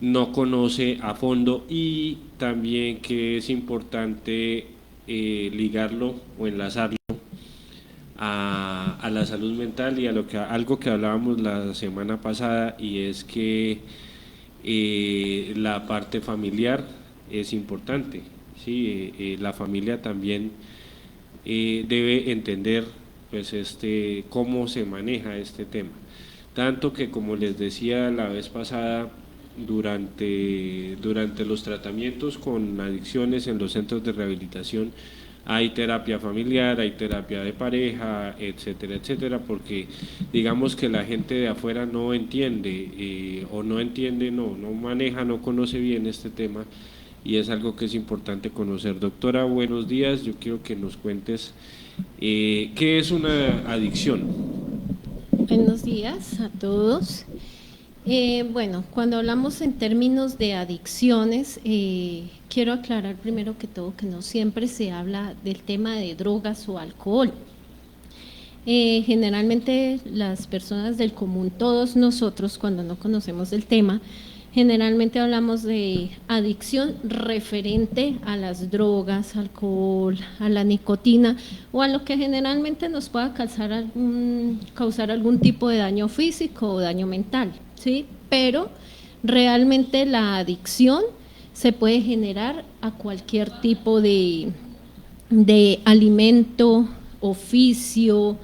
no conoce a fondo, y también que es importante ligarlo o enlazarlo a la salud mental y a algo que hablábamos la semana pasada, y es que la parte familiar es importante, ¿sí? La familia también debe entender pues cómo se maneja este tema. Tanto que, como les decía la vez pasada, durante los tratamientos con adicciones en los centros de rehabilitación hay terapia familiar, hay terapia de pareja, etcétera, etcétera, porque digamos que la gente de afuera no entiende o no entiende, no maneja, no conoce bien este tema, y es algo que es importante conocer. Doctora, buenos días. Yo quiero que nos cuentes qué es una adicción. Buenos días a todos. Bueno, cuando hablamos en términos de adicciones, quiero aclarar primero que todo que no siempre se habla del tema de drogas o alcohol. Generalmente las personas del común, todos nosotros cuando no conocemos el tema, generalmente hablamos de adicción referente a las drogas, alcohol, a la nicotina o a lo que generalmente nos pueda causar algún tipo de daño físico o daño mental, ¿sí? Pero realmente la adicción se puede generar a cualquier tipo de alimento, oficio,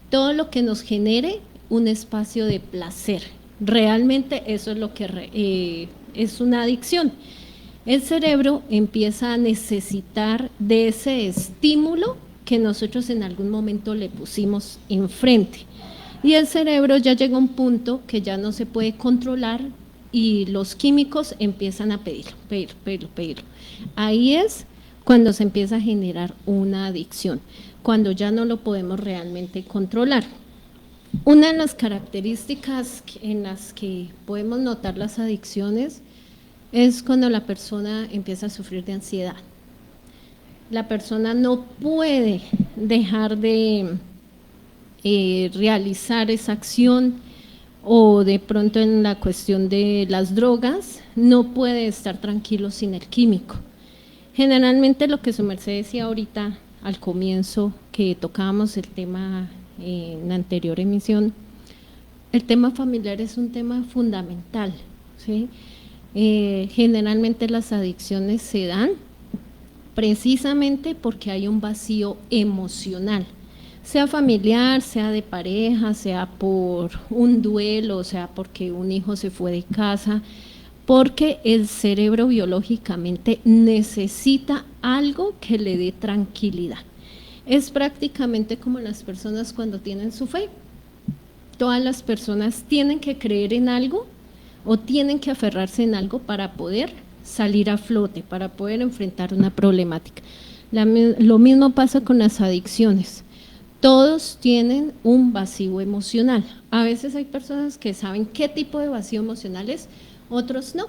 todo lo que nos genere un espacio de placer. Realmente eso es lo que es una adicción. El cerebro empieza a necesitar de ese estímulo que nosotros en algún momento le pusimos enfrente. Y el cerebro ya llega a un punto que ya no se puede controlar y los químicos empiezan a pedirlo. Ahí es cuando se empieza a generar una adicción, cuando ya no lo podemos realmente controlar. Una de las características en las que podemos notar las adicciones es cuando la persona empieza a sufrir de ansiedad. La persona no puede dejar de realizar esa acción, o de pronto en la cuestión de las drogas, no puede estar tranquilo sin el químico. Generalmente lo que su merced decía ahorita al comienzo, que tocábamos el tema en la anterior emisión, el tema familiar es un tema fundamental, ¿sí? Generalmente las adicciones se dan precisamente porque hay un vacío emocional, sea familiar, sea de pareja, sea por un duelo, sea porque un hijo se fue de casa, porque el cerebro biológicamente necesita algo que le dé tranquilidad. Es prácticamente como las personas cuando tienen su fe. Todas las personas tienen que creer en algo o tienen que aferrarse en algo para poder salir a flote, para poder enfrentar una problemática. Lo mismo pasa con las adicciones. Todos tienen un vacío emocional. A veces hay personas que saben qué tipo de vacío emocional es, otros no,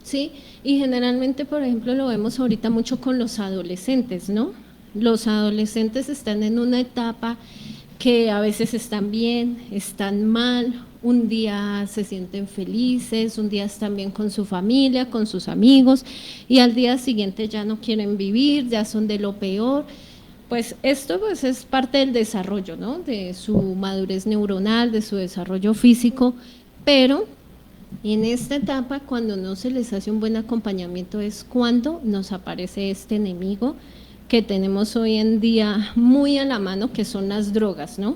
¿sí? Y generalmente, por ejemplo, lo vemos ahorita mucho con los adolescentes, ¿no? Los adolescentes están en una etapa que a veces están bien, están mal, un día se sienten felices, un día están bien con su familia, con sus amigos, y al día siguiente ya no quieren vivir, ya son de lo peor. Pues esto pues es parte del desarrollo, ¿no? De su madurez neuronal, de su desarrollo físico, pero en esta etapa, cuando no se les hace un buen acompañamiento, es cuando nos aparece este enemigo que tenemos hoy en día muy a la mano, que son las drogas, ¿no?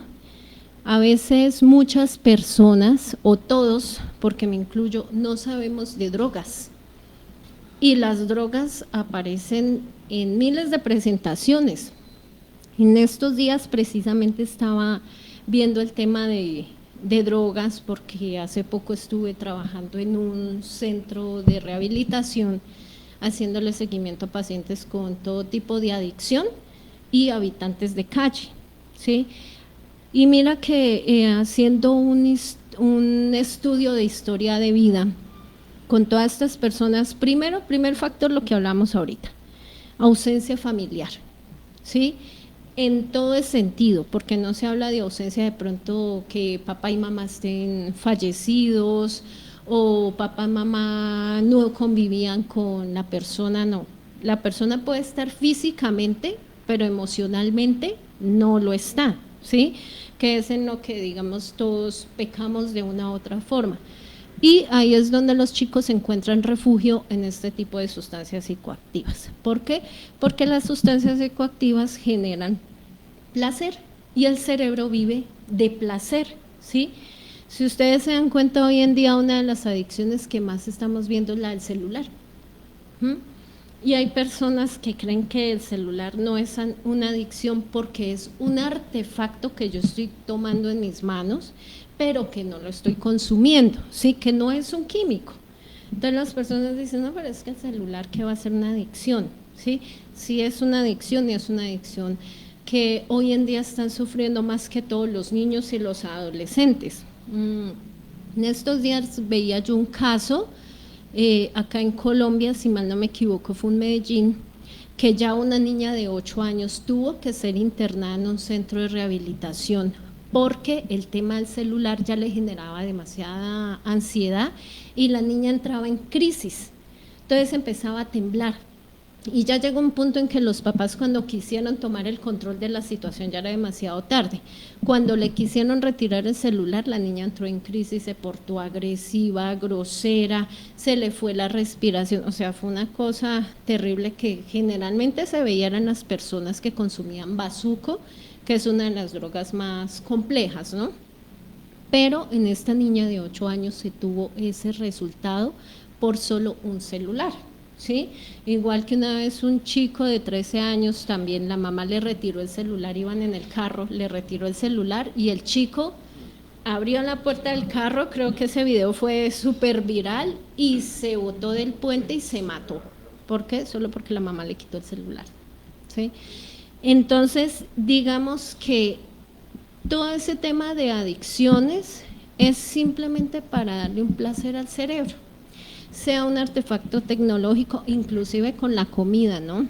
A veces muchas personas, o todos, porque me incluyo, no sabemos de drogas. Y las drogas aparecen en miles de presentaciones. En estos días precisamente estaba viendo el tema de drogas, porque hace poco estuve trabajando en un centro de rehabilitación haciéndole seguimiento a pacientes con todo tipo de adicción y habitantes de calle, ¿sí? Y mira que haciendo un estudio de historia de vida con todas estas personas, primer factor, lo que hablamos ahorita, ausencia familiar, ¿sí? En todo el sentido, porque no se habla de ausencia de pronto que papá y mamá estén fallecidos o papá, mamá no convivían con la persona, no. La persona puede estar físicamente, pero emocionalmente no lo está, ¿sí? Que es en lo que, digamos, todos pecamos de una u otra forma. Y ahí es donde los chicos encuentran refugio en este tipo de sustancias psicoactivas. ¿Por qué? Porque las sustancias psicoactivas generan placer y el cerebro vive de placer, ¿sí? Si ustedes se dan cuenta, hoy en día una de las adicciones que más estamos viendo es la del celular. Y hay personas que creen que el celular no es una adicción porque es un artefacto que yo estoy tomando en mis manos, pero que no lo estoy consumiendo, ¿sí? Que no es un químico. Entonces las personas dicen, no, pero es que el celular, ¿qué va a ser una adicción? ¿Sí? Sí es una adicción y es una adicción que hoy en día están sufriendo más que todos los niños y los adolescentes. En estos días veía yo un caso, acá en Colombia, si mal no me equivoco, fue en Medellín, que ya una niña de 8 años tuvo que ser internada en un centro de rehabilitación porque el tema del celular ya le generaba demasiada ansiedad y la niña entraba en crisis, entonces empezaba a temblar. Y ya llegó un punto en que los papás, cuando quisieron tomar el control de la situación, ya era demasiado tarde. Cuando le quisieron retirar el celular, la niña entró en crisis, se portó agresiva, grosera, se le fue la respiración, o sea, fue una cosa terrible que generalmente se veía en las personas que consumían bazuco, que es una de las drogas más complejas, ¿no? Pero en esta niña de 8 años se tuvo ese resultado por solo un celular. ¿Sí? Igual que una vez un chico de 13 años, también la mamá le retiró el celular, iban en el carro, le retiró el celular y el chico abrió la puerta del carro, creo que ese video fue súper viral, y se botó del puente y se mató. ¿Por qué? Solo porque la mamá le quitó el celular, ¿sí? Entonces, digamos que todo ese tema de adicciones es simplemente para darle un placer al cerebro, sea un artefacto tecnológico, inclusive con la comida, ¿no?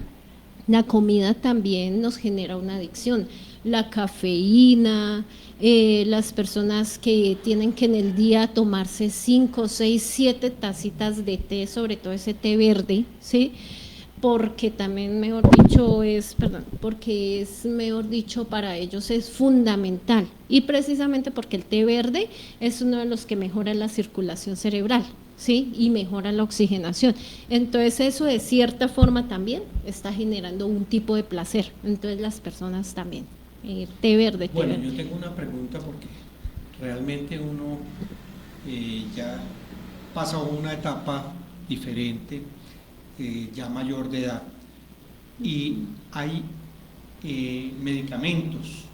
La comida también nos genera una adicción, la cafeína, las personas que tienen que en el día tomarse 5, 6, 7 tacitas de té, sobre todo ese té verde, ¿sí? Porque también, mejor dicho, porque es, mejor dicho, para ellos es fundamental, y precisamente porque el té verde es uno de los que mejora la circulación cerebral, ¿sí? Y mejora la oxigenación. Entonces eso de cierta forma también está generando un tipo de placer. Entonces las personas también, té verde. Bueno, yo tengo una pregunta porque realmente uno ya pasa una etapa diferente, ya mayor de edad, y hay medicamentos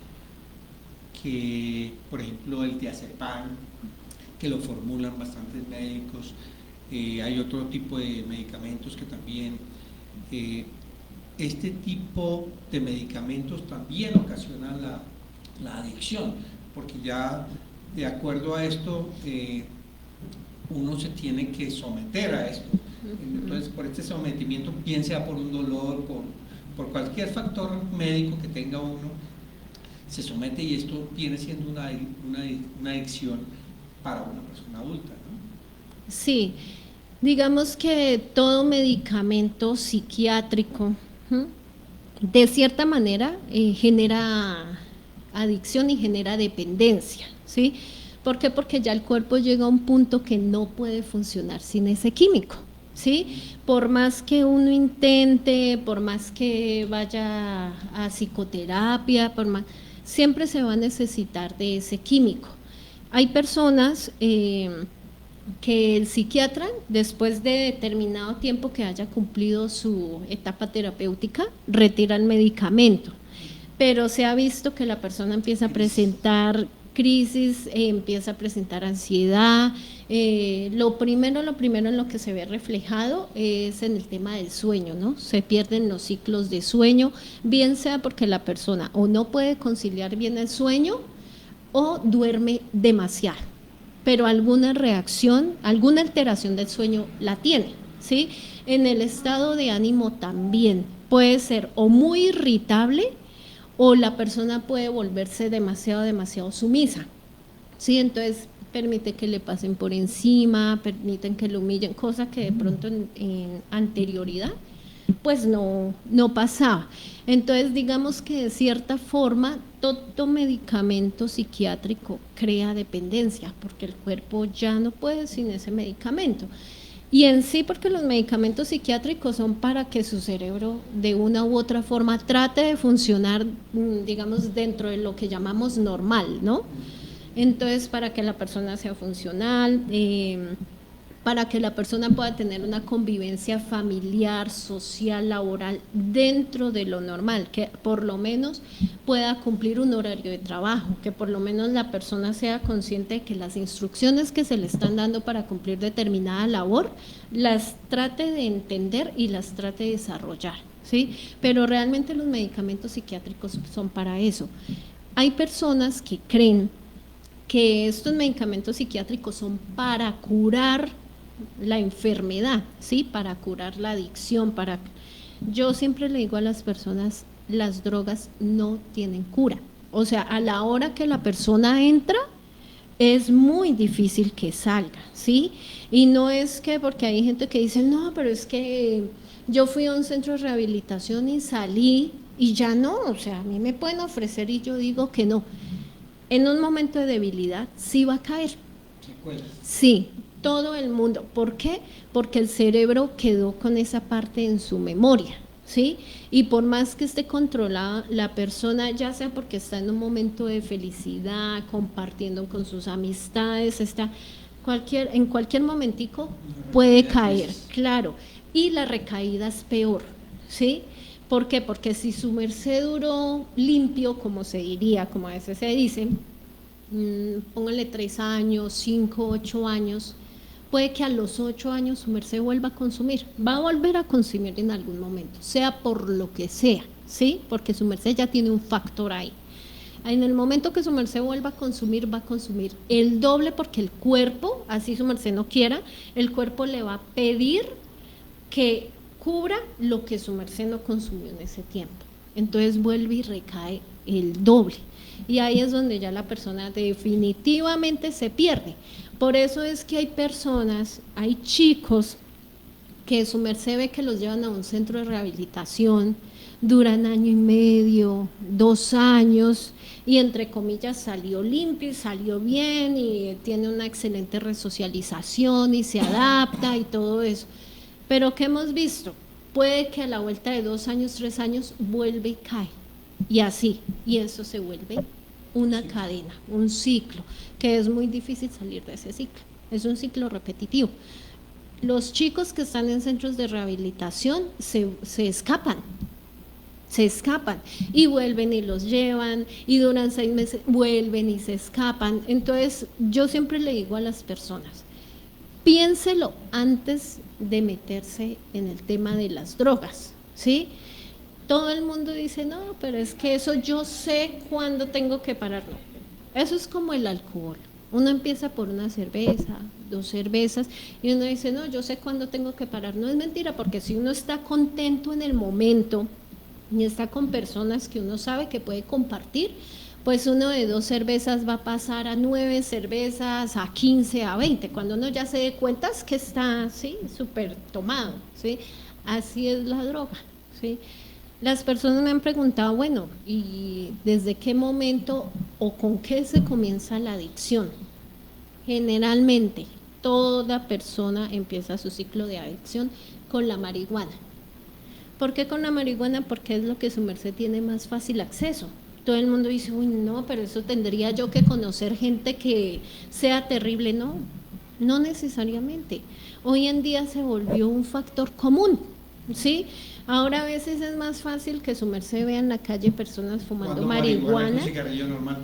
que, por ejemplo, el diazepam, que lo formulan bastantes médicos, hay otro tipo de medicamentos que también, este tipo de medicamentos también ocasionan la adicción, porque ya de acuerdo a esto uno se tiene que someter a esto. Entonces, por este sometimiento, bien sea por un dolor, por cualquier factor médico que tenga uno, se somete, y esto viene siendo una adicción para una persona adulta, ¿no? Sí, digamos que todo medicamento psiquiátrico, de cierta manera, genera adicción y genera dependencia, ¿sí? ¿Por qué? Porque ya el cuerpo llega a un punto que no puede funcionar sin ese químico, ¿sí? Por más que uno intente, por más que vaya a psicoterapia, siempre se va a necesitar de ese químico. Hay personas que el psiquiatra, después de determinado tiempo que haya cumplido su etapa terapéutica, retira el medicamento, pero se ha visto que la persona empieza a presentar crisis, empieza a presentar ansiedad. Lo primero en lo que se ve reflejado es en el tema del sueño, ¿no? Se pierden los ciclos de sueño, bien sea porque la persona o no puede conciliar bien el sueño o duerme demasiado, pero alguna reacción, alguna alteración del sueño la tiene, ¿sí? En el estado de ánimo también puede ser o muy irritable, o la persona puede volverse demasiado sumisa, ¿sí? Entonces permite que le pasen por encima, permiten que lo humillen, cosa que de pronto en anterioridad pues no pasaba. Entonces digamos que de cierta forma todo medicamento psiquiátrico crea dependencia, porque el cuerpo ya no puede sin ese medicamento. Y en sí, porque los medicamentos psiquiátricos son para que su cerebro de una u otra forma trate de funcionar, digamos, dentro de lo que llamamos normal, ¿no? Entonces, para que la persona sea funcional, para que la persona pueda tener una convivencia familiar, social, laboral, dentro de lo normal, que por lo menos pueda cumplir un horario de trabajo, que por lo menos la persona sea consciente de que las instrucciones que se le están dando para cumplir determinada labor, las trate de entender y las trate de desarrollar, ¿sí? Pero realmente los medicamentos psiquiátricos son para eso. Hay personas que creen que estos medicamentos psiquiátricos son para curar la enfermedad, ¿sí? Para curar la adicción, Yo siempre le digo a las personas, las drogas no tienen cura. O sea, a la hora que la persona entra, es muy difícil que salga, ¿sí? Y no es que, porque hay gente que dice, no, pero es que yo fui a un centro de rehabilitación y salí y ya no, o sea, a mí me pueden ofrecer y yo digo que no. En un momento de debilidad sí va a caer. Sí, todo el mundo. ¿Por qué? Porque el cerebro quedó con esa parte en su memoria, ¿sí? Y por más que esté controlada la persona, ya sea porque está en un momento de felicidad, compartiendo con sus amistades, en cualquier momentico puede caer, claro. Y la recaída es peor, ¿sí? ¿Por qué? Porque si su merced duró limpio, como se diría, como a veces se dice, póngale 3 años, 5, 8 años, puede que a los 8 años su merced vuelva a consumir, va a volver a consumir en algún momento, sea por lo que sea, ¿sí? Porque su merced ya tiene un factor ahí. En el momento que su merced vuelva a consumir, va a consumir el doble, porque el cuerpo, así su merced no quiera, el cuerpo le va a pedir que cubra lo que su merced no consumió en ese tiempo. Entonces vuelve y recae el doble. Y ahí es donde ya la persona definitivamente se pierde. Por eso es que hay personas, hay chicos que su merced ve que los llevan a un centro de rehabilitación, duran 1 año y medio, 2 años, y entre comillas salió limpio y salió bien y tiene una excelente resocialización y se adapta y todo eso. Pero ¿qué hemos visto? Puede que a la vuelta de 2 años, 3 años vuelve y cae, y así, y eso se vuelve una cadena, un ciclo, que es muy difícil salir de ese ciclo, es un ciclo repetitivo. Los chicos que están en centros de rehabilitación se escapan y vuelven y los llevan y duran 6 meses, vuelven y se escapan. Entonces yo siempre le digo a las personas, piénselo antes de meterse en el tema de las drogas, ¿sí? Todo el mundo dice, no, pero es que eso yo sé cuándo tengo que parar. No, eso es como el alcohol. Uno empieza por una cerveza, 2 cervezas, y uno dice, no, yo sé cuándo tengo que parar. No es mentira, porque si uno está contento en el momento y está con personas que uno sabe que puede compartir, pues uno de 2 cervezas va a pasar a 9 cervezas, a 15, a 20, cuando uno ya se dé cuenta es que está, ¿sí?, súper tomado, ¿sí? Así es la droga, ¿sí? Las personas me han preguntado, bueno, ¿y desde qué momento o con qué se comienza la adicción? Generalmente, toda persona empieza su ciclo de adicción con la marihuana. ¿Por qué con la marihuana? Porque es lo que su merced tiene más fácil acceso. Todo el mundo dice, uy, no, pero eso tendría yo que conocer gente que sea terrible. No, no necesariamente. Hoy en día se volvió un factor común, ¿sí? Ahora a veces es más fácil que su merced vea en la calle personas fumando marihuana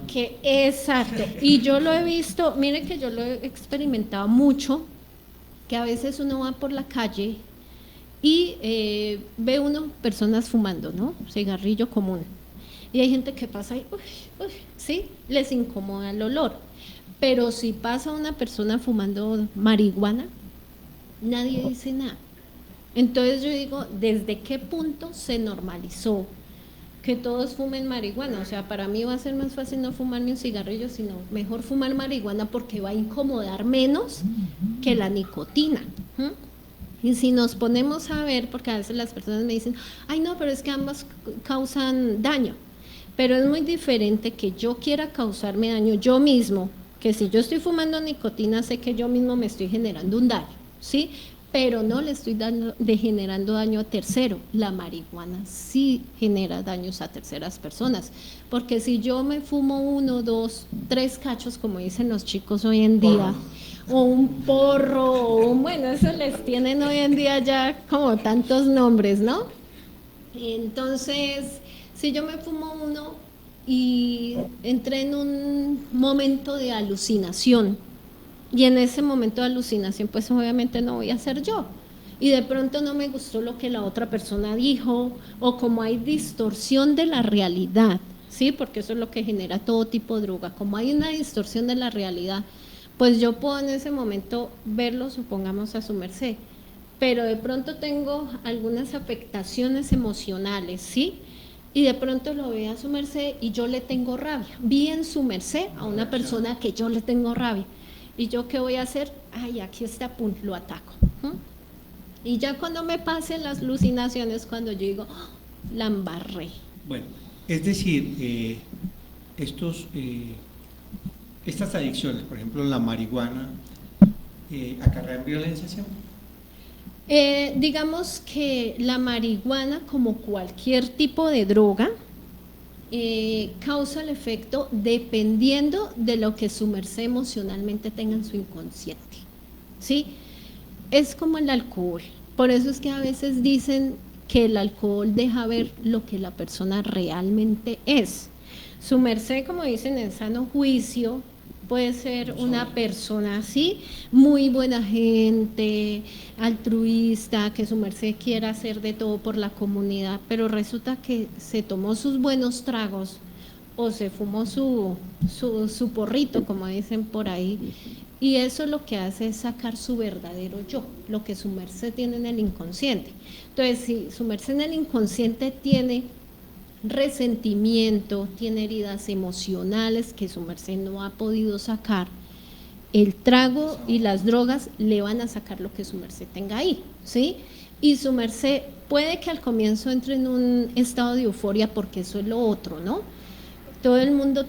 que, exacto, y yo lo he visto, mire que yo lo he experimentado mucho, que a veces uno va por la calle y ve uno personas fumando, ¿no? Cigarrillo común, y hay gente que pasa y, sí, les incomoda el olor, pero si pasa una persona fumando marihuana, nadie dice nada. Entonces yo digo, ¿desde qué punto se normalizó que todos fumen marihuana. O sea, para mí va a ser más fácil no fumarme un cigarrillo, sino mejor fumar marihuana porque va a incomodar menos que la nicotina. Y si nos ponemos a ver, porque a veces las personas me dicen, ay no, pero es que ambas causan daño. Pero es muy diferente que yo quiera causarme daño yo mismo, que si yo estoy fumando nicotina sé que yo mismo me estoy generando un daño, ¿sí? Pero no le estoy generando daño a tercero. La marihuana sí genera daños a terceras personas, porque si yo me fumo 1, 2, 3 cachos, como dicen los chicos hoy en día, o un porro, bueno, eso les tienen hoy en día ya como tantos nombres, ¿no? Entonces, si yo me fumo uno y entré en un momento de alucinación, y en ese momento de alucinación, pues obviamente no voy a ser yo. Y de pronto no me gustó lo que la otra persona dijo, o como hay distorsión de la realidad, ¿sí? Porque eso es lo que genera todo tipo de droga. Como hay una distorsión de la realidad, pues yo puedo en ese momento verlo, supongamos a su merced, pero de pronto tengo algunas afectaciones emocionales, ¿sí? Y de pronto lo veo a su merced y yo le tengo rabia. Vi en su merced a una persona que yo le tengo rabia. ¿Y yo qué voy a hacer? Ay, aquí está, pum, lo ataco. Y ya cuando me pasen las alucinaciones, cuando yo digo, oh, la embarré. Bueno, es decir, estas adicciones, por ejemplo, la marihuana, ¿acarrean violencia siempre? Digamos que la marihuana, como cualquier tipo de droga, causa el efecto dependiendo de lo que su merced emocionalmente tenga en su inconsciente, ¿sí? Es como el alcohol, por eso es que a veces dicen que el alcohol deja ver lo que la persona realmente es. Su merced, como dicen en sano juicio, puede ser una persona así, muy buena gente, altruista, que su merced quiera hacer de todo por la comunidad, pero resulta que se tomó sus buenos tragos o se fumó su porrito, como dicen por ahí, y eso lo que hace es sacar su verdadero yo, lo que su merced tiene en el inconsciente. Entonces, si su merced en el inconsciente tiene resentimiento, tiene heridas emocionales que su merced no ha podido sacar, el trago y las drogas le van a sacar lo que su merced tenga ahí, ¿sí? Y su merced puede que al comienzo entre en un estado de euforia, porque eso es lo otro, ¿no? Todo el mundo,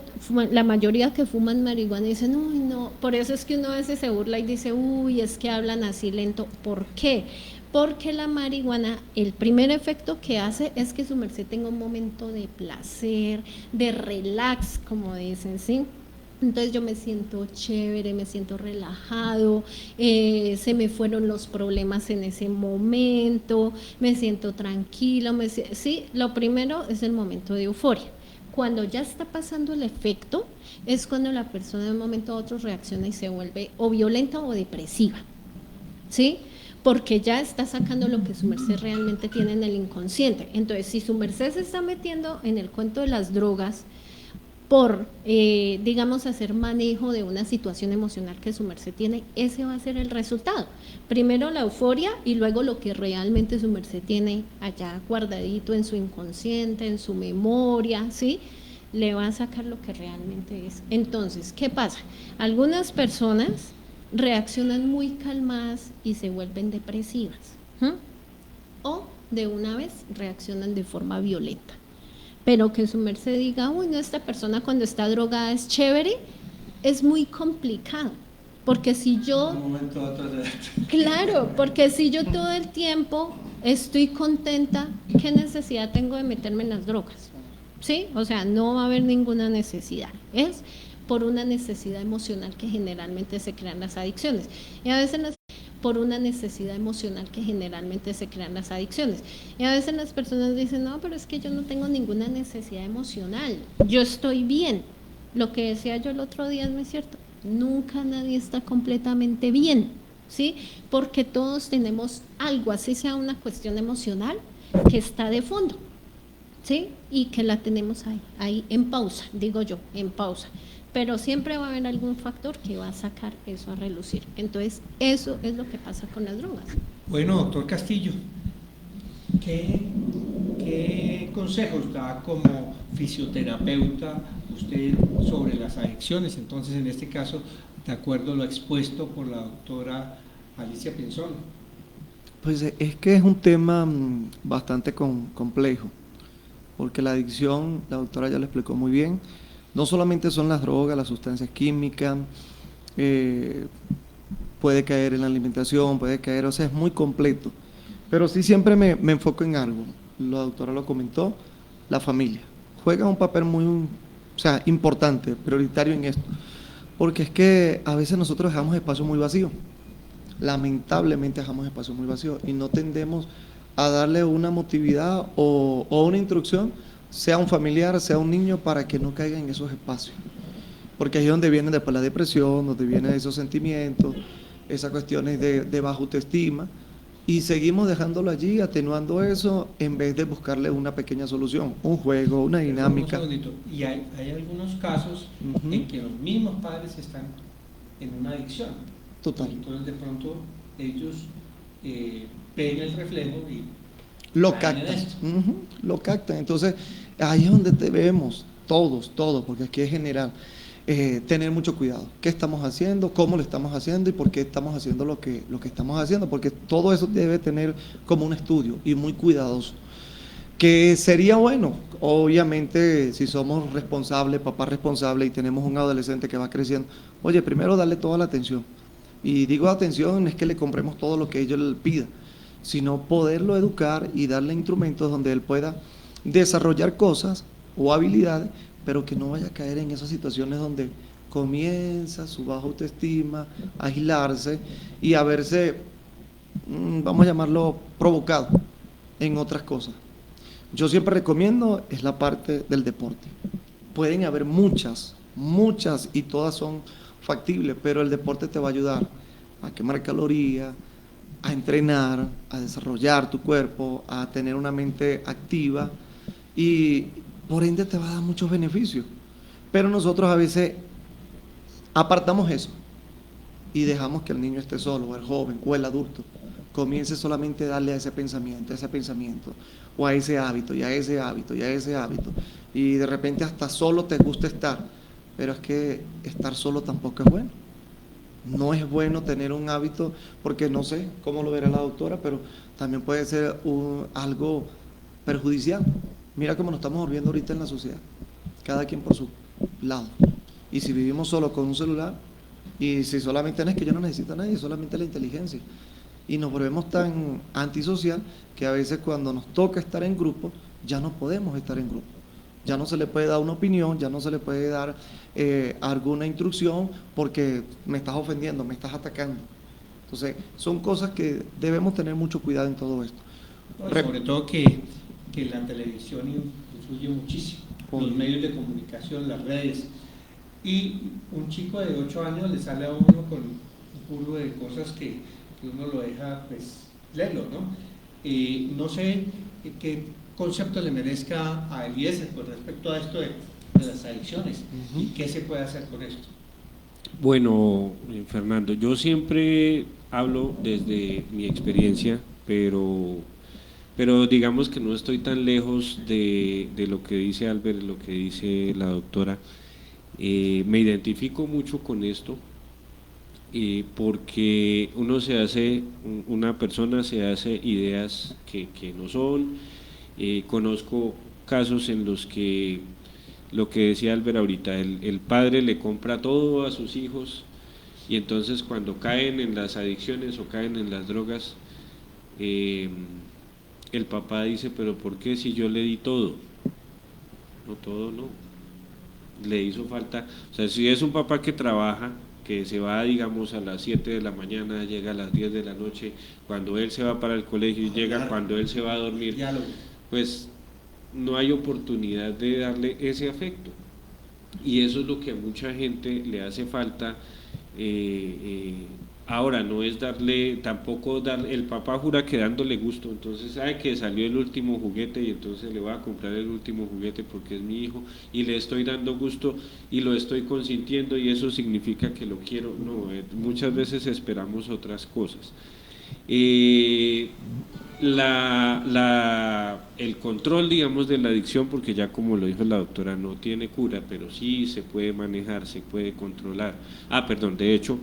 la mayoría que fuman marihuana dicen, uy, no, por eso es que uno a veces se burla y dice, uy, es que hablan así lento. ¿Por qué? Porque la marihuana, el primer efecto que hace es que su merced tenga un momento de placer, de relax, como dicen, ¿sí? Entonces yo me siento chévere, me siento relajado, se me fueron los problemas en ese momento, me siento tranquilo, sí, lo primero es el momento de euforia. Cuando ya está pasando el efecto, es cuando la persona de un momento a otro reacciona y se vuelve o violenta o depresiva, ¿sí? Porque ya está sacando lo que su merced realmente tiene en el inconsciente. Entonces, si su merced se está metiendo en el cuento de las drogas por, digamos, hacer manejo de una situación emocional que su merced tiene, ese va a ser el resultado. Primero la euforia y luego lo que realmente su merced tiene allá guardadito en su inconsciente, en su memoria, ¿sí? Le va a sacar lo que realmente es. Entonces, ¿qué pasa? Algunas personas reaccionan muy calmadas y se vuelven depresivas, o de una vez reaccionan de forma violenta. Pero que su merced diga, uy, no, esta persona cuando está drogada es chévere, es muy complicado, porque si yo, claro, porque si yo todo el tiempo estoy contenta, ¿qué necesidad tengo de meterme en las drogas? ¿Sí? O sea, no va a haber ninguna necesidad, es por una necesidad emocional que generalmente se crean las adicciones, y a veces por una necesidad emocional que generalmente se crean las adicciones. Y a veces las personas dicen, no, pero es que yo no tengo ninguna necesidad emocional, yo estoy bien. Lo que decía yo el otro día, ¿no es cierto? Nunca nadie está completamente bien, ¿sí? Porque todos tenemos algo, así sea una cuestión emocional, que está de fondo, ¿sí? Y que la tenemos ahí en pausa, digo yo, en pausa. Pero siempre va a haber algún factor que va a sacar eso a relucir. Entonces, eso es lo que pasa con las drogas. Bueno, doctor Castillo, ¿qué ¿Qué consejos da como fisioterapeuta usted sobre las adicciones? Entonces, en este caso, de acuerdo a lo expuesto por la doctora Alicia Pinzón. Pues es que es un tema bastante complejo, porque la adicción, la doctora ya lo explicó muy bien, no solamente son las drogas, las sustancias químicas, puede caer en la alimentación, puede caer, o sea, es muy completo. Pero sí siempre me enfoco en algo, la doctora lo comentó, la familia. Juega un papel muy, o sea, importante, prioritario en esto, porque es que a veces nosotros dejamos espacio muy vacío, lamentablemente dejamos espacio muy vacío y no tendemos a darle una motividad o una instrucción, sea un familiar, sea un niño, para que no caiga en esos espacios. Porque ahí es donde viene después la depresión, donde vienen esos sentimientos, esas cuestiones de baja autoestima, y seguimos dejándolo allí, atenuando eso, en vez de buscarle una pequeña solución, un juego, una dinámica. Un segundito. Y hay algunos casos en que los mismos padres están en una adicción. Total. Entonces, de pronto, ellos ven el reflejo y lo caen en captan. esto. Lo captan. Entonces, ahí es donde debemos, todos, porque aquí es general, tener mucho cuidado. ¿Qué estamos haciendo? ¿Cómo lo estamos haciendo? ¿Y por qué estamos haciendo lo que estamos haciendo? Porque todo eso debe tener como un estudio y muy cuidadoso. Que sería bueno, obviamente, si somos responsables, papás responsables, y tenemos un adolescente que va creciendo, oye, primero darle toda la atención. Y digo atención, no es que le compremos todo lo que ellos le pida, sino poderlo educar y darle instrumentos donde él pueda desarrollar cosas o habilidades, pero que no vaya a caer en esas situaciones donde comienza su baja autoestima, a aislarse y a verse, vamos a llamarlo, provocado en otras cosas. Yo siempre recomiendo es la parte del deporte. Pueden haber muchas, y todas son factibles, pero el deporte te va a ayudar a quemar calorías, a entrenar, a desarrollar tu cuerpo, a tener una mente activa y por ende te va a dar muchos beneficios. Pero nosotros a veces apartamos eso y dejamos que el niño esté solo, o el joven, o el adulto, comience solamente a darle a ese pensamiento, o a ese hábito, y a ese hábito, y a ese hábito. Y de repente hasta solo te gusta estar, pero es que estar solo tampoco es bueno. No es bueno tener un hábito, porque no sé cómo lo verá la doctora, pero también puede ser algo perjudicial. Mira cómo nos estamos volviendo ahorita en la sociedad, cada quien por su lado. Y si vivimos solo con un celular, y si solamente no es que yo no necesito a nadie, solamente la inteligencia. Y nos volvemos tan antisocial que a veces cuando nos toca estar en grupo, ya no podemos estar en grupo. Ya no se le puede dar una opinión, ya no se le puede dar alguna instrucción porque me estás ofendiendo, me estás atacando. Entonces, son cosas que debemos tener mucho cuidado en todo esto. Sobre todo que la televisión influye muchísimo, los medios de comunicación, las redes. Y un chico de 8 años le sale a uno con un curso de cosas que uno lo deja, pues, leerlo, ¿no? No sé qué concepto le merezca a Eliezer con respecto a esto de las adicciones y qué se puede hacer con esto. Bueno, Fernando, yo siempre hablo desde mi experiencia, pero digamos que no estoy tan lejos de lo que dice Albert, lo que dice la doctora. Me identifico mucho con esto, porque una persona se hace ideas que no son. Conozco casos en los que, lo que decía Albert ahorita, el padre le compra todo a sus hijos y entonces cuando caen en las adicciones o caen en las drogas, el papá dice, pero ¿por qué si yo le di todo? No, todo no. Le hizo falta, o sea, si es un papá que trabaja, que se va, digamos, a las 7 de la mañana, llega a las 10 de la noche, cuando él se va para el colegio y llega cuando él se va a dormir, pues no hay oportunidad de darle ese afecto. Y eso es lo que a mucha gente le hace falta. Ahora, no es tampoco darle, el papá jura que dándole gusto, entonces sabe que salió el último juguete y entonces le voy a comprar el último juguete porque es mi hijo y le estoy dando gusto y lo estoy consintiendo y eso significa que lo quiero. No, muchas veces esperamos otras cosas. El el control, digamos, de la adicción, porque ya como lo dijo la doctora, no tiene cura, pero sí se puede manejar, se puede controlar. Perdón, de hecho,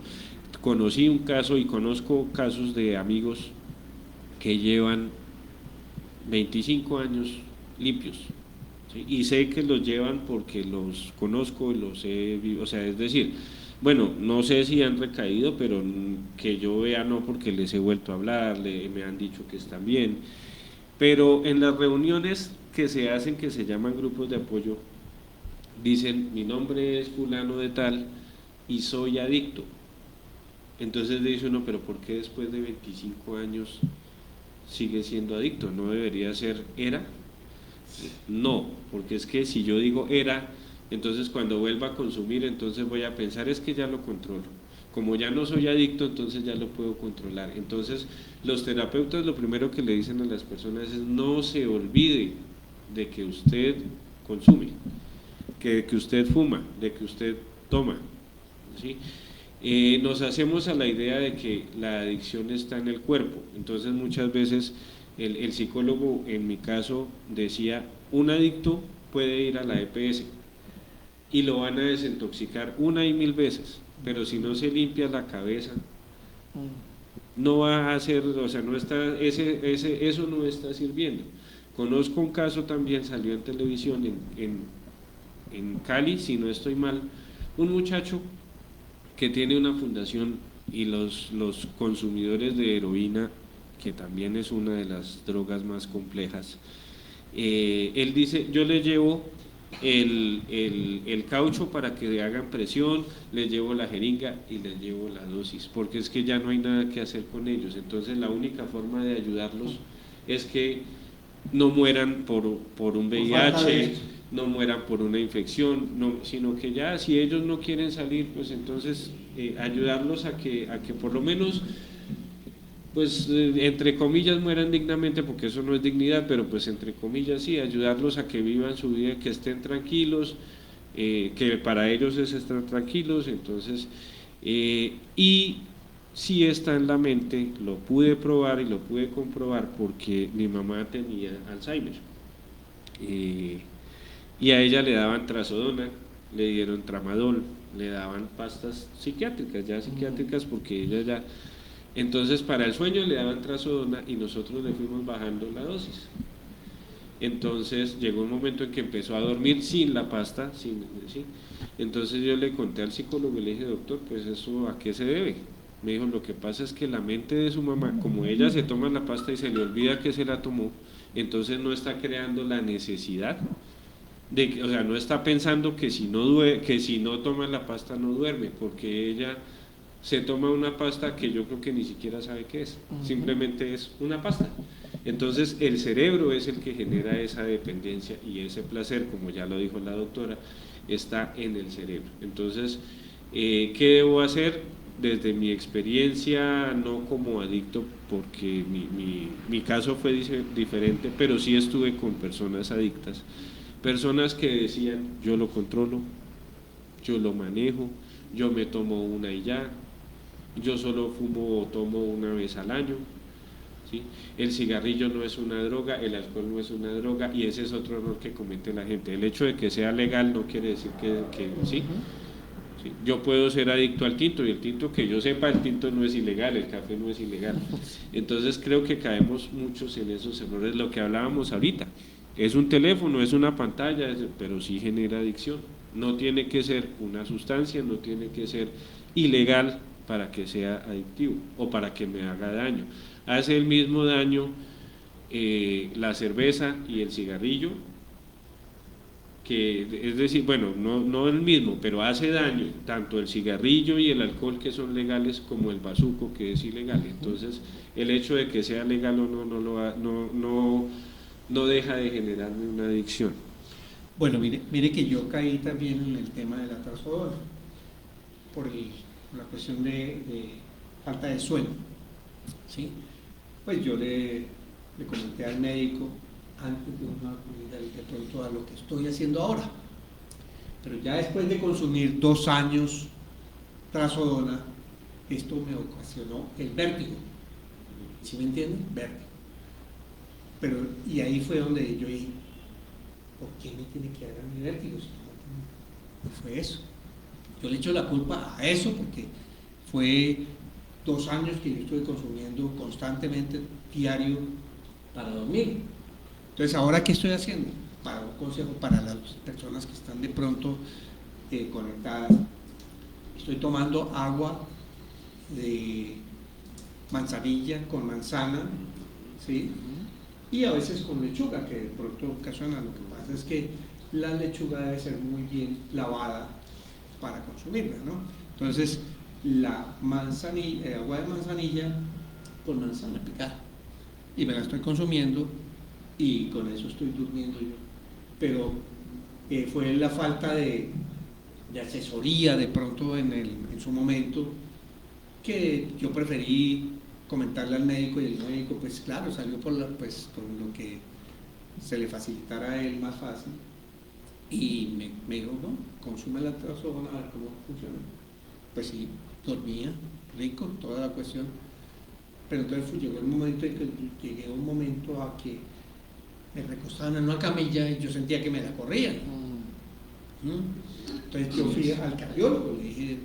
conocí un caso y conozco casos de amigos que llevan 25 años limpios, ¿sí? Y sé que los llevan porque los conozco y los he visto, o sea, es decir, bueno, no sé si han recaído, pero que yo vea no, porque les he vuelto a hablar, me han dicho que están bien, pero en las reuniones que se hacen, que se llaman grupos de apoyo, dicen, mi nombre es fulano de tal y soy adicto. Entonces dice uno, pero ¿por qué después de 25 años sigue siendo adicto? ¿No debería ser era? No, porque es que si yo digo era, entonces cuando vuelva a consumir, entonces voy a pensar, es que ya lo controlo. Como ya no soy adicto, entonces ya lo puedo controlar. Entonces los terapeutas lo primero que le dicen a las personas es, no se olvide de que usted consume, que usted fuma, de que usted toma, ¿sí? Nos hacemos a la idea de que la adicción está en el cuerpo. Entonces muchas veces el psicólogo, en mi caso, decía, un adicto puede ir a la EPS y lo van a desintoxicar 1 y 1000 veces, pero si no se limpia la cabeza, no va a hacer, o sea, no está, eso no está sirviendo. Conozco un caso también, salió en televisión en Cali, si no estoy mal, un muchacho que tiene una fundación y los consumidores de heroína, que también es una de las drogas más complejas, él dice, yo le llevo el caucho para que le hagan presión, les llevo la jeringa y les llevo la dosis, porque es que ya no hay nada que hacer con ellos. Entonces la única forma de ayudarlos es que no mueran por un VIH, no mueran por una infección, sino que ya si ellos no quieren salir, pues entonces ayudarlos a que por lo menos, pues entre comillas mueran dignamente, porque eso no es dignidad, pero pues entre comillas sí, ayudarlos a que vivan su vida, que estén tranquilos, que para ellos es estar tranquilos. Entonces, y si está en la mente, lo pude probar y lo pude comprobar porque mi mamá tenía Alzheimer, y a ella le daban trazodona, le dieron tramadol, le daban pastas psiquiátricas, porque ella ya... Entonces para el sueño le daban trazodona y nosotros le fuimos bajando la dosis. Entonces llegó un momento en que empezó a dormir sin la pasta, ¿sí? Entonces yo le conté al psicólogo y le dije, doctor, pues eso ¿a qué se debe? Me dijo, lo que pasa es que la mente de su mamá, como ella se toma la pasta y se le olvida que se la tomó, entonces no está creando la necesidad de, o sea, no está pensando que si no toma la pasta no duerme, porque ella se toma una pasta que yo creo que ni siquiera sabe qué es, simplemente es una pasta. Entonces el cerebro es el que genera esa dependencia, y ese placer, como ya lo dijo la doctora, está en el cerebro. Entonces, ¿qué debo hacer? Desde mi experiencia, no como adicto, porque mi caso fue diferente, pero sí estuve con personas adictas, personas que decían, yo lo controlo, yo lo manejo, yo me tomo una y ya, yo solo fumo o tomo una vez al año, ¿sí? El cigarrillo no es una droga, el alcohol no es una droga, y ese es otro error que comete la gente. El hecho de que sea legal no quiere decir que ¿sí? ¿Sí? Yo puedo ser adicto al tinto, y el tinto, que yo sepa, el tinto no es ilegal, el café no es ilegal. Entonces creo que caemos muchos en esos errores. Lo que hablábamos ahorita, es un teléfono, es una pantalla, pero sí genera adicción. No tiene que ser una sustancia, no tiene que ser ilegal para que sea adictivo o para que me haga daño. Hace el mismo daño la cerveza y el cigarrillo, que es decir, bueno, no el mismo, pero hace daño tanto el cigarrillo y el alcohol, que son legales, como el bazuco, que es ilegal. Entonces el hecho de que sea legal o no deja de generarme una adicción. Bueno, mire que yo caí también en el tema de la trazodona por la cuestión de falta de sueño, ¿sí? Pues yo le comenté al médico antes de una comida de pronto a lo que estoy haciendo ahora, pero ya después de consumir 2 años trazodona, esto me ocasionó el vértigo, ¿sí me entienden? Vértigo. Pero, y ahí fue donde yo dije, ¿por qué me tiene que dar a mi vértigo? Si no fue eso. Yo le echo la culpa a eso porque fue 2 años que yo estuve consumiendo constantemente, diario, para dormir. Entonces, ¿ahora qué estoy haciendo? Para un consejo para las personas que están de pronto conectadas. Estoy tomando agua de manzanilla con manzana, ¿sí? Y a veces con lechuga, que de pronto ocasiona. Lo que pasa es que la lechuga debe ser muy bien lavada para consumirla, ¿no? Entonces, la manzanilla, agua de manzanilla con manzana picada. Y me la estoy consumiendo y con eso estoy durmiendo yo. Pero fue la falta de asesoría de pronto en su momento que yo preferí comentarle al médico, y el médico pues claro salió con lo que se le facilitara a él más fácil, y me dijo, no, consume la trazodona a ver cómo funciona. Pues sí, dormía rico, toda la cuestión, pero entonces llegó el momento en que llegué a un momento a que me recostaban en una camilla y yo sentía que me la corrían. Entonces yo fui al cardiólogo, le dije,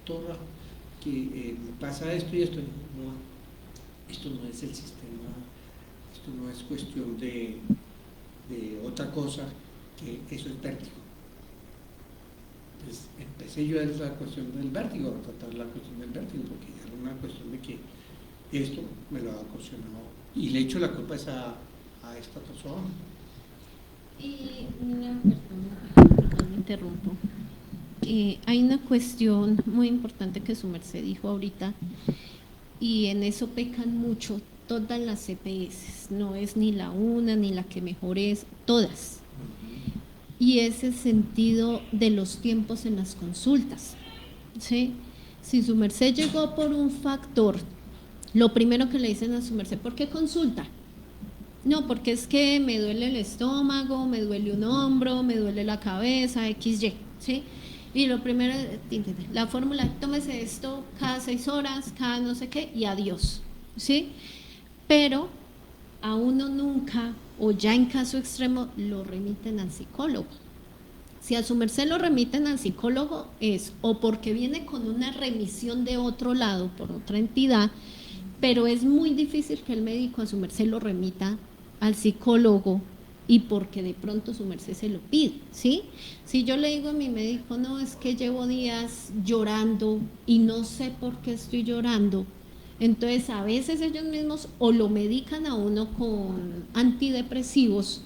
doctora, que me pasa esto y esto. No, esto no es el sistema, esto no es cuestión de otra cosa, que eso es vértigo. Entonces empecé yo a ver la cuestión del vértigo, a tratar la cuestión del vértigo, porque ya era una cuestión de que esto me lo ha ocasionado. Y le echo la culpa a esta persona. Y mira, perdón, me interrumpo. Hay una cuestión muy importante que su merced dijo ahorita, y en eso pecan mucho todas las EPS, no es ni la una ni la que mejor es, todas. Y es el sentido de los tiempos en las consultas, ¿sí? Si su merced llegó por un factor, lo primero que le dicen a su merced, ¿por qué consulta? No, porque es que me duele el estómago, me duele un hombro, me duele la cabeza, XY, ¿sí? Y lo primero, la fórmula, tómese esto cada 6 horas, cada no sé qué, y adiós, ¿sí? Pero a uno nunca, o ya en caso extremo, lo remiten al psicólogo. Si a su merced lo remiten al psicólogo es o porque viene con una remisión de otro lado, por otra entidad, pero es muy difícil que el médico a su merced lo remita al psicólogo, y porque de pronto su merced se lo pide, ¿sí? Si yo le digo a mi médico, no, es que llevo días llorando y no sé por qué estoy llorando, entonces a veces ellos mismos o lo medican a uno con antidepresivos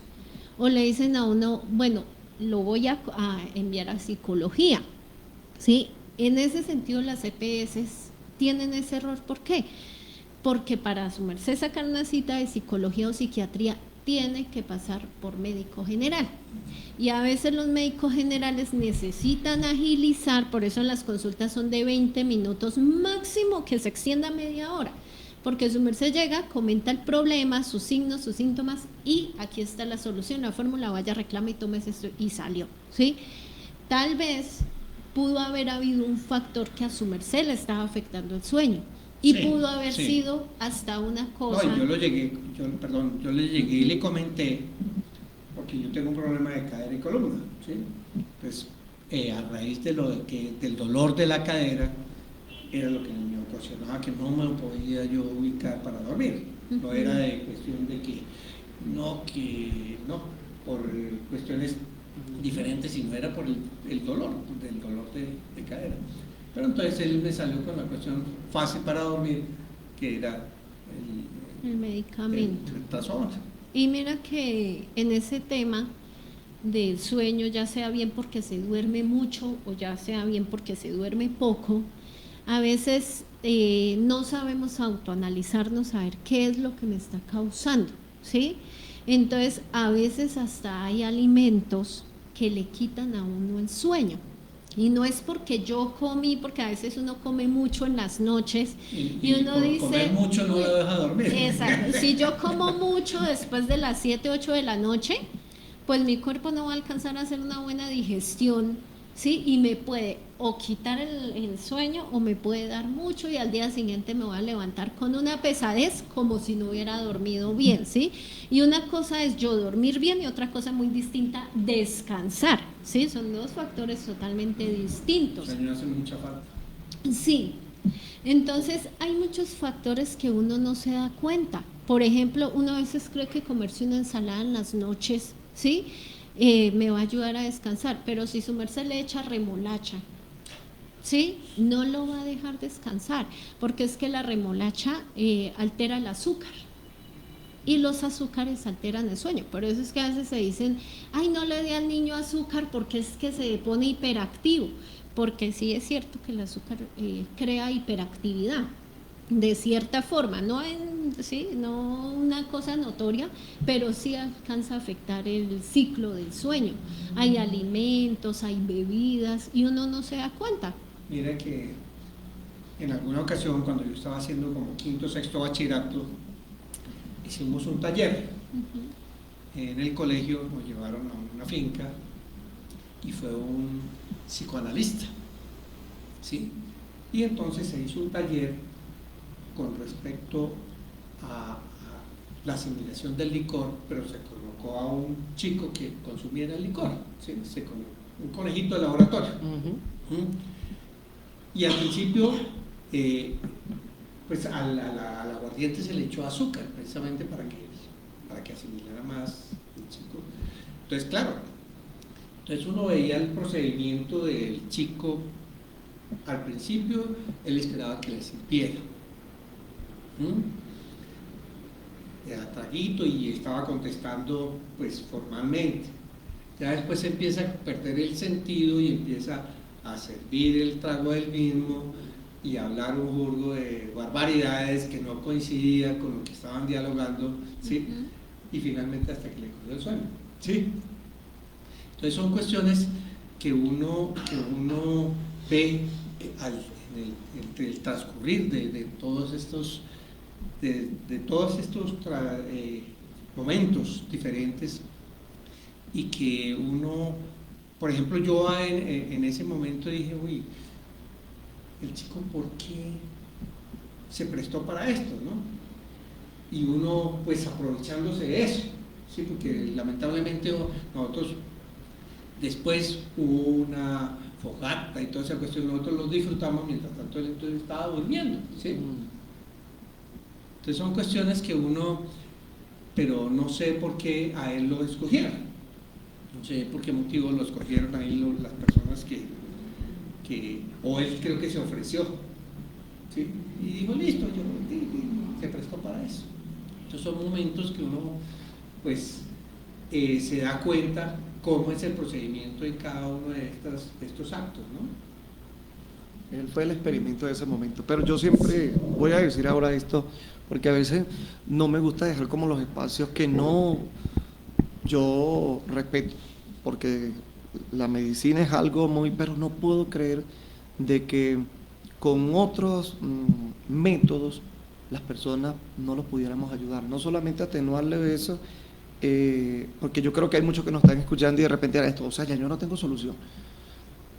o le dicen a uno, bueno, lo voy a enviar a psicología, ¿sí? En ese sentido las EPS tienen ese error. ¿Por qué? Porque para su merced sacar una cita de psicología o psiquiatría tiene que pasar por médico general, y a veces los médicos generales necesitan agilizar, por eso las consultas son de 20 minutos máximo, que se extienda media hora, porque su merced llega, comenta el problema, sus signos, sus síntomas, y aquí está la solución, la fórmula, vaya, reclame y tómese esto, y salió, ¿sí? Tal vez pudo haber habido un factor que a su merced le estaba afectando el sueño, y sí, pudo haber sido hasta una cosa. No, yo le llegué y le comenté, porque yo tengo un problema de cadera y columna, ¿sí? Entonces, a raíz de del dolor de la cadera, era lo que me ocasionaba que no me podía yo ubicar para dormir. No era de cuestión de que no, por cuestiones diferentes, sino era por el dolor, del dolor de cadera. Pero entonces él me salió con la cuestión fácil para dormir, que era el medicamento. El trazodona. Y mira que en ese tema del sueño, ya sea bien porque se duerme mucho o ya sea bien porque se duerme poco, a veces no sabemos autoanalizarnos, a ver qué es lo que me está causando, ¿sí? Entonces a veces hasta hay alimentos que le quitan a uno el sueño. Y no es porque yo comí, porque a veces uno come mucho en las noches y uno dice... Comer mucho no lo deja dormir. Exacto, si yo como mucho después de las 7, 8 de la noche, pues mi cuerpo no va a alcanzar a hacer una buena digestión, ¿sí? Y me puede o quitar el sueño o me puede dar mucho y al día siguiente me voy a levantar con una pesadez como si no hubiera dormido bien, ¿sí? Y una cosa es yo dormir bien y otra cosa muy distinta, descansar, ¿sí? Son dos factores totalmente distintos. El sueño hace mucha falta. Sí, entonces hay muchos factores que uno no se da cuenta. Por ejemplo, uno a veces cree que comerse una ensalada en las noches, ¿sí? Me va a ayudar a descansar, pero si su merced le echa remolacha, ¿sí? No lo va a dejar descansar, porque es que la remolacha altera el azúcar. Y los azúcares alteran el sueño. Por eso es que a veces se dicen, ay, no le dé al niño azúcar porque es que se pone hiperactivo. Porque sí es cierto que el azúcar crea hiperactividad, de cierta forma, no una cosa notoria, pero sí alcanza a afectar el ciclo del sueño. Hay alimentos, hay bebidas y uno no se da cuenta. Mira que en alguna ocasión, cuando yo estaba haciendo como quinto, sexto bachillerato, hicimos un taller. En el colegio nos llevaron a una finca y fue un psicoanalista, ¿sí? Y entonces se hizo un taller con respecto a la asimilación del licor, pero se colocó a un chico que consumiera el licor, ¿sí? Un conejito de laboratorio. Y al principio, pues al aguardiente se le echó azúcar, precisamente para que asimilara más el chico. Entonces, claro, uno veía el procedimiento del chico. Al principio, él esperaba que le sirviera. Era traguito y estaba contestando pues formalmente. Ya después empieza a perder el sentido y empieza a servir el trago del mismo y a hablar un burgo de barbaridades que no coincidían con lo que estaban dialogando, ¿sí? Y finalmente hasta que le cogió el sueño, ¿sí? Entonces son cuestiones que uno ve entre el transcurrir de todos estos momentos diferentes, y que uno, por ejemplo, yo en ese momento dije, uy, el chico, ¿por qué se prestó para esto, no? Y uno, pues, aprovechándose de eso, ¿sí? Porque lamentablemente nosotros, después hubo una fogata y toda esa cuestión, nosotros los disfrutamos, mientras tanto él entonces estaba durmiendo, ¿sí? Entonces son cuestiones que uno, pero no sé por qué a él lo escogieron, no sé por qué motivo lo escogieron a él las personas o él creo que se ofreció, ¿sí? Y dijo, listo, yo se prestó para eso. Entonces son momentos que uno, pues, se da cuenta cómo es el procedimiento en cada uno de estos actos, ¿no? Él fue el experimento de ese momento. Pero yo siempre voy a decir ahora esto, porque a veces no me gusta dejar como los espacios que no yo respeto, porque la medicina es algo muy, pero no puedo creer de que con otros métodos las personas no los pudiéramos ayudar, no solamente atenuarle eso, porque yo creo que hay muchos que nos están escuchando y de repente esto, o sea, ya yo no tengo solución.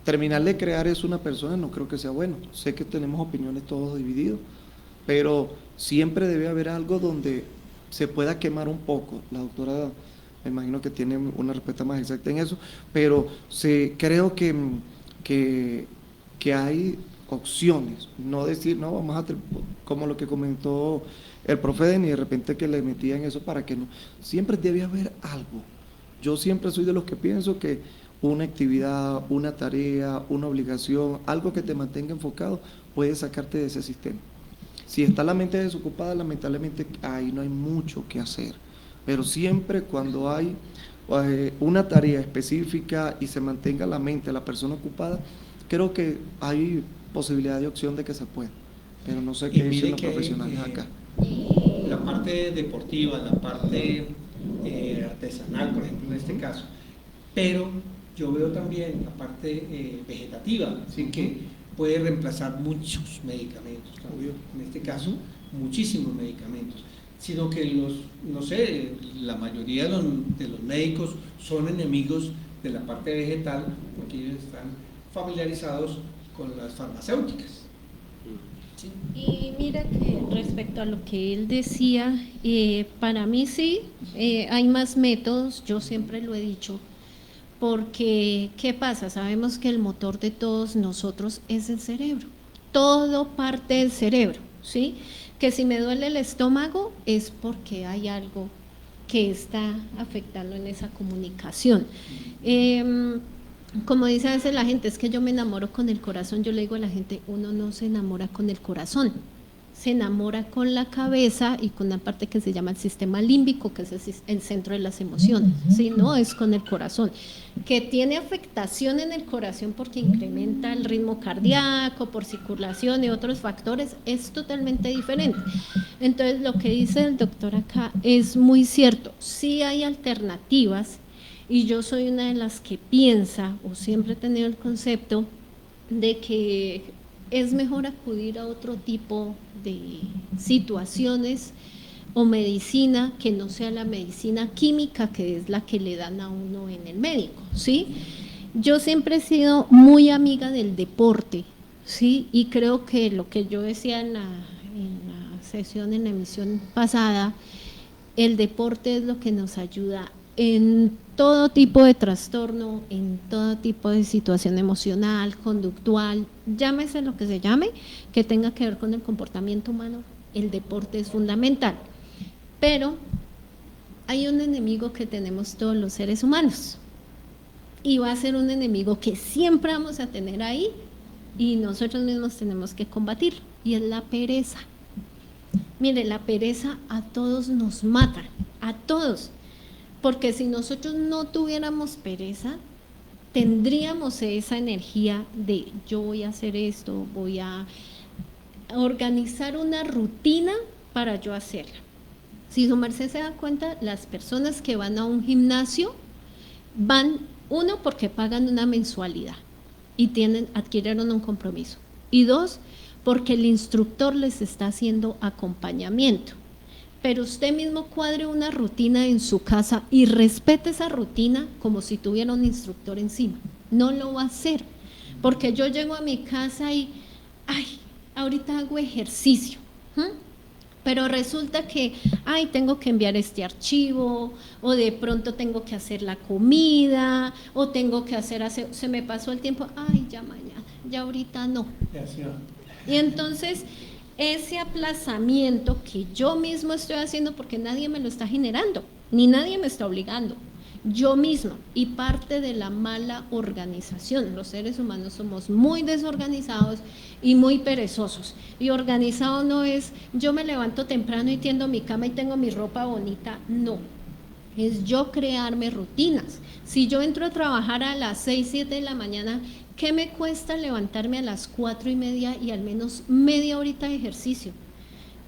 Terminar de crear eso una persona no creo que sea bueno. Sé que tenemos opiniones todos divididos, pero siempre debe haber algo donde se pueda quemar un poco. La doctora, me imagino que tiene una respuesta más exacta en eso, pero creo que hay opciones, no decir, no, vamos a, como lo que comentó el profe Denis, de repente que le metían eso para que no, siempre debe haber algo. Yo siempre soy de los que pienso que una actividad, una tarea, una obligación, algo que te mantenga enfocado, puede sacarte de ese sistema. Si está la mente desocupada, lamentablemente ahí no hay mucho que hacer, pero siempre cuando hay una tarea específica y se mantenga la mente, la persona ocupada, creo que hay posibilidad de opción de que se pueda, pero no sé qué dicen los profesionales acá. La parte deportiva, la parte artesanal, por ejemplo, en este caso, pero yo veo también la parte vegetativa, ¿sí? Que puede reemplazar muchos medicamentos, también, en este caso, muchísimos medicamentos, sino que no sé, la mayoría de los médicos son enemigos de la parte vegetal, porque ellos están familiarizados con las farmacéuticas. ¿Sí? Y mira que respecto a lo que él decía, para mí sí, hay más métodos, yo siempre lo he dicho, porque ¿qué pasa? Sabemos que el motor de todos nosotros es el cerebro, todo parte del cerebro, ¿sí? Que si me duele el estómago es porque hay algo que está afectando en esa comunicación. Como dice a veces la gente, es que yo me enamoro con el corazón. Yo le digo a la gente, uno no se enamora con el corazón, se enamora con la cabeza y con una parte que se llama el sistema límbico, que es el centro de las emociones, ¿sí? No es con el corazón, que tiene afectación en el corazón porque incrementa el ritmo cardíaco, por circulación y otros factores, es totalmente diferente. Entonces, lo que dice el doctor acá es muy cierto, sí hay alternativas. Y yo soy una de las que piensa, o siempre he tenido el concepto, de que es mejor acudir a otro tipo de situaciones o medicina que no sea la medicina química, que es la que le dan a uno en el médico, ¿sí? Yo siempre he sido muy amiga del deporte, ¿sí? Y creo que lo que yo decía en la sesión, en la emisión pasada, el deporte es lo que nos ayuda en todo tipo de trastorno, en todo tipo de situación emocional, conductual, llámese lo que se llame, que tenga que ver con el comportamiento humano, el deporte es fundamental. Pero hay un enemigo que tenemos todos los seres humanos y va a ser un enemigo que siempre vamos a tener ahí y nosotros mismos tenemos que combatir, y es la pereza. Mire, la pereza a todos nos mata, a todos. Porque si nosotros no tuviéramos pereza, tendríamos esa energía de yo voy a hacer esto, voy a organizar una rutina para yo hacerla. Si su merced se da cuenta, las personas que van a un gimnasio van, uno, porque pagan una mensualidad y adquirieron un compromiso, y dos, porque el instructor les está haciendo acompañamiento. Pero usted mismo cuadre una rutina en su casa y respete esa rutina como si tuviera un instructor encima. No lo va a hacer, porque yo llego a mi casa y, ahorita hago ejercicio, pero resulta que, tengo que enviar este archivo, o de pronto tengo que hacer la comida, o tengo que se me pasó el tiempo, ya mañana, ya ahorita no. Y entonces ese aplazamiento que yo mismo estoy haciendo, porque nadie me lo está generando, ni nadie me está obligando, yo misma, y parte de la mala organización. Los seres humanos somos muy desorganizados y muy perezosos, y organizado no es yo me levanto temprano y tiendo mi cama y tengo mi ropa bonita, no, es yo crearme rutinas. Si yo entro a trabajar a las 6, 7 de la mañana, ¿qué me cuesta levantarme a las 4:30 y al menos media horita de ejercicio?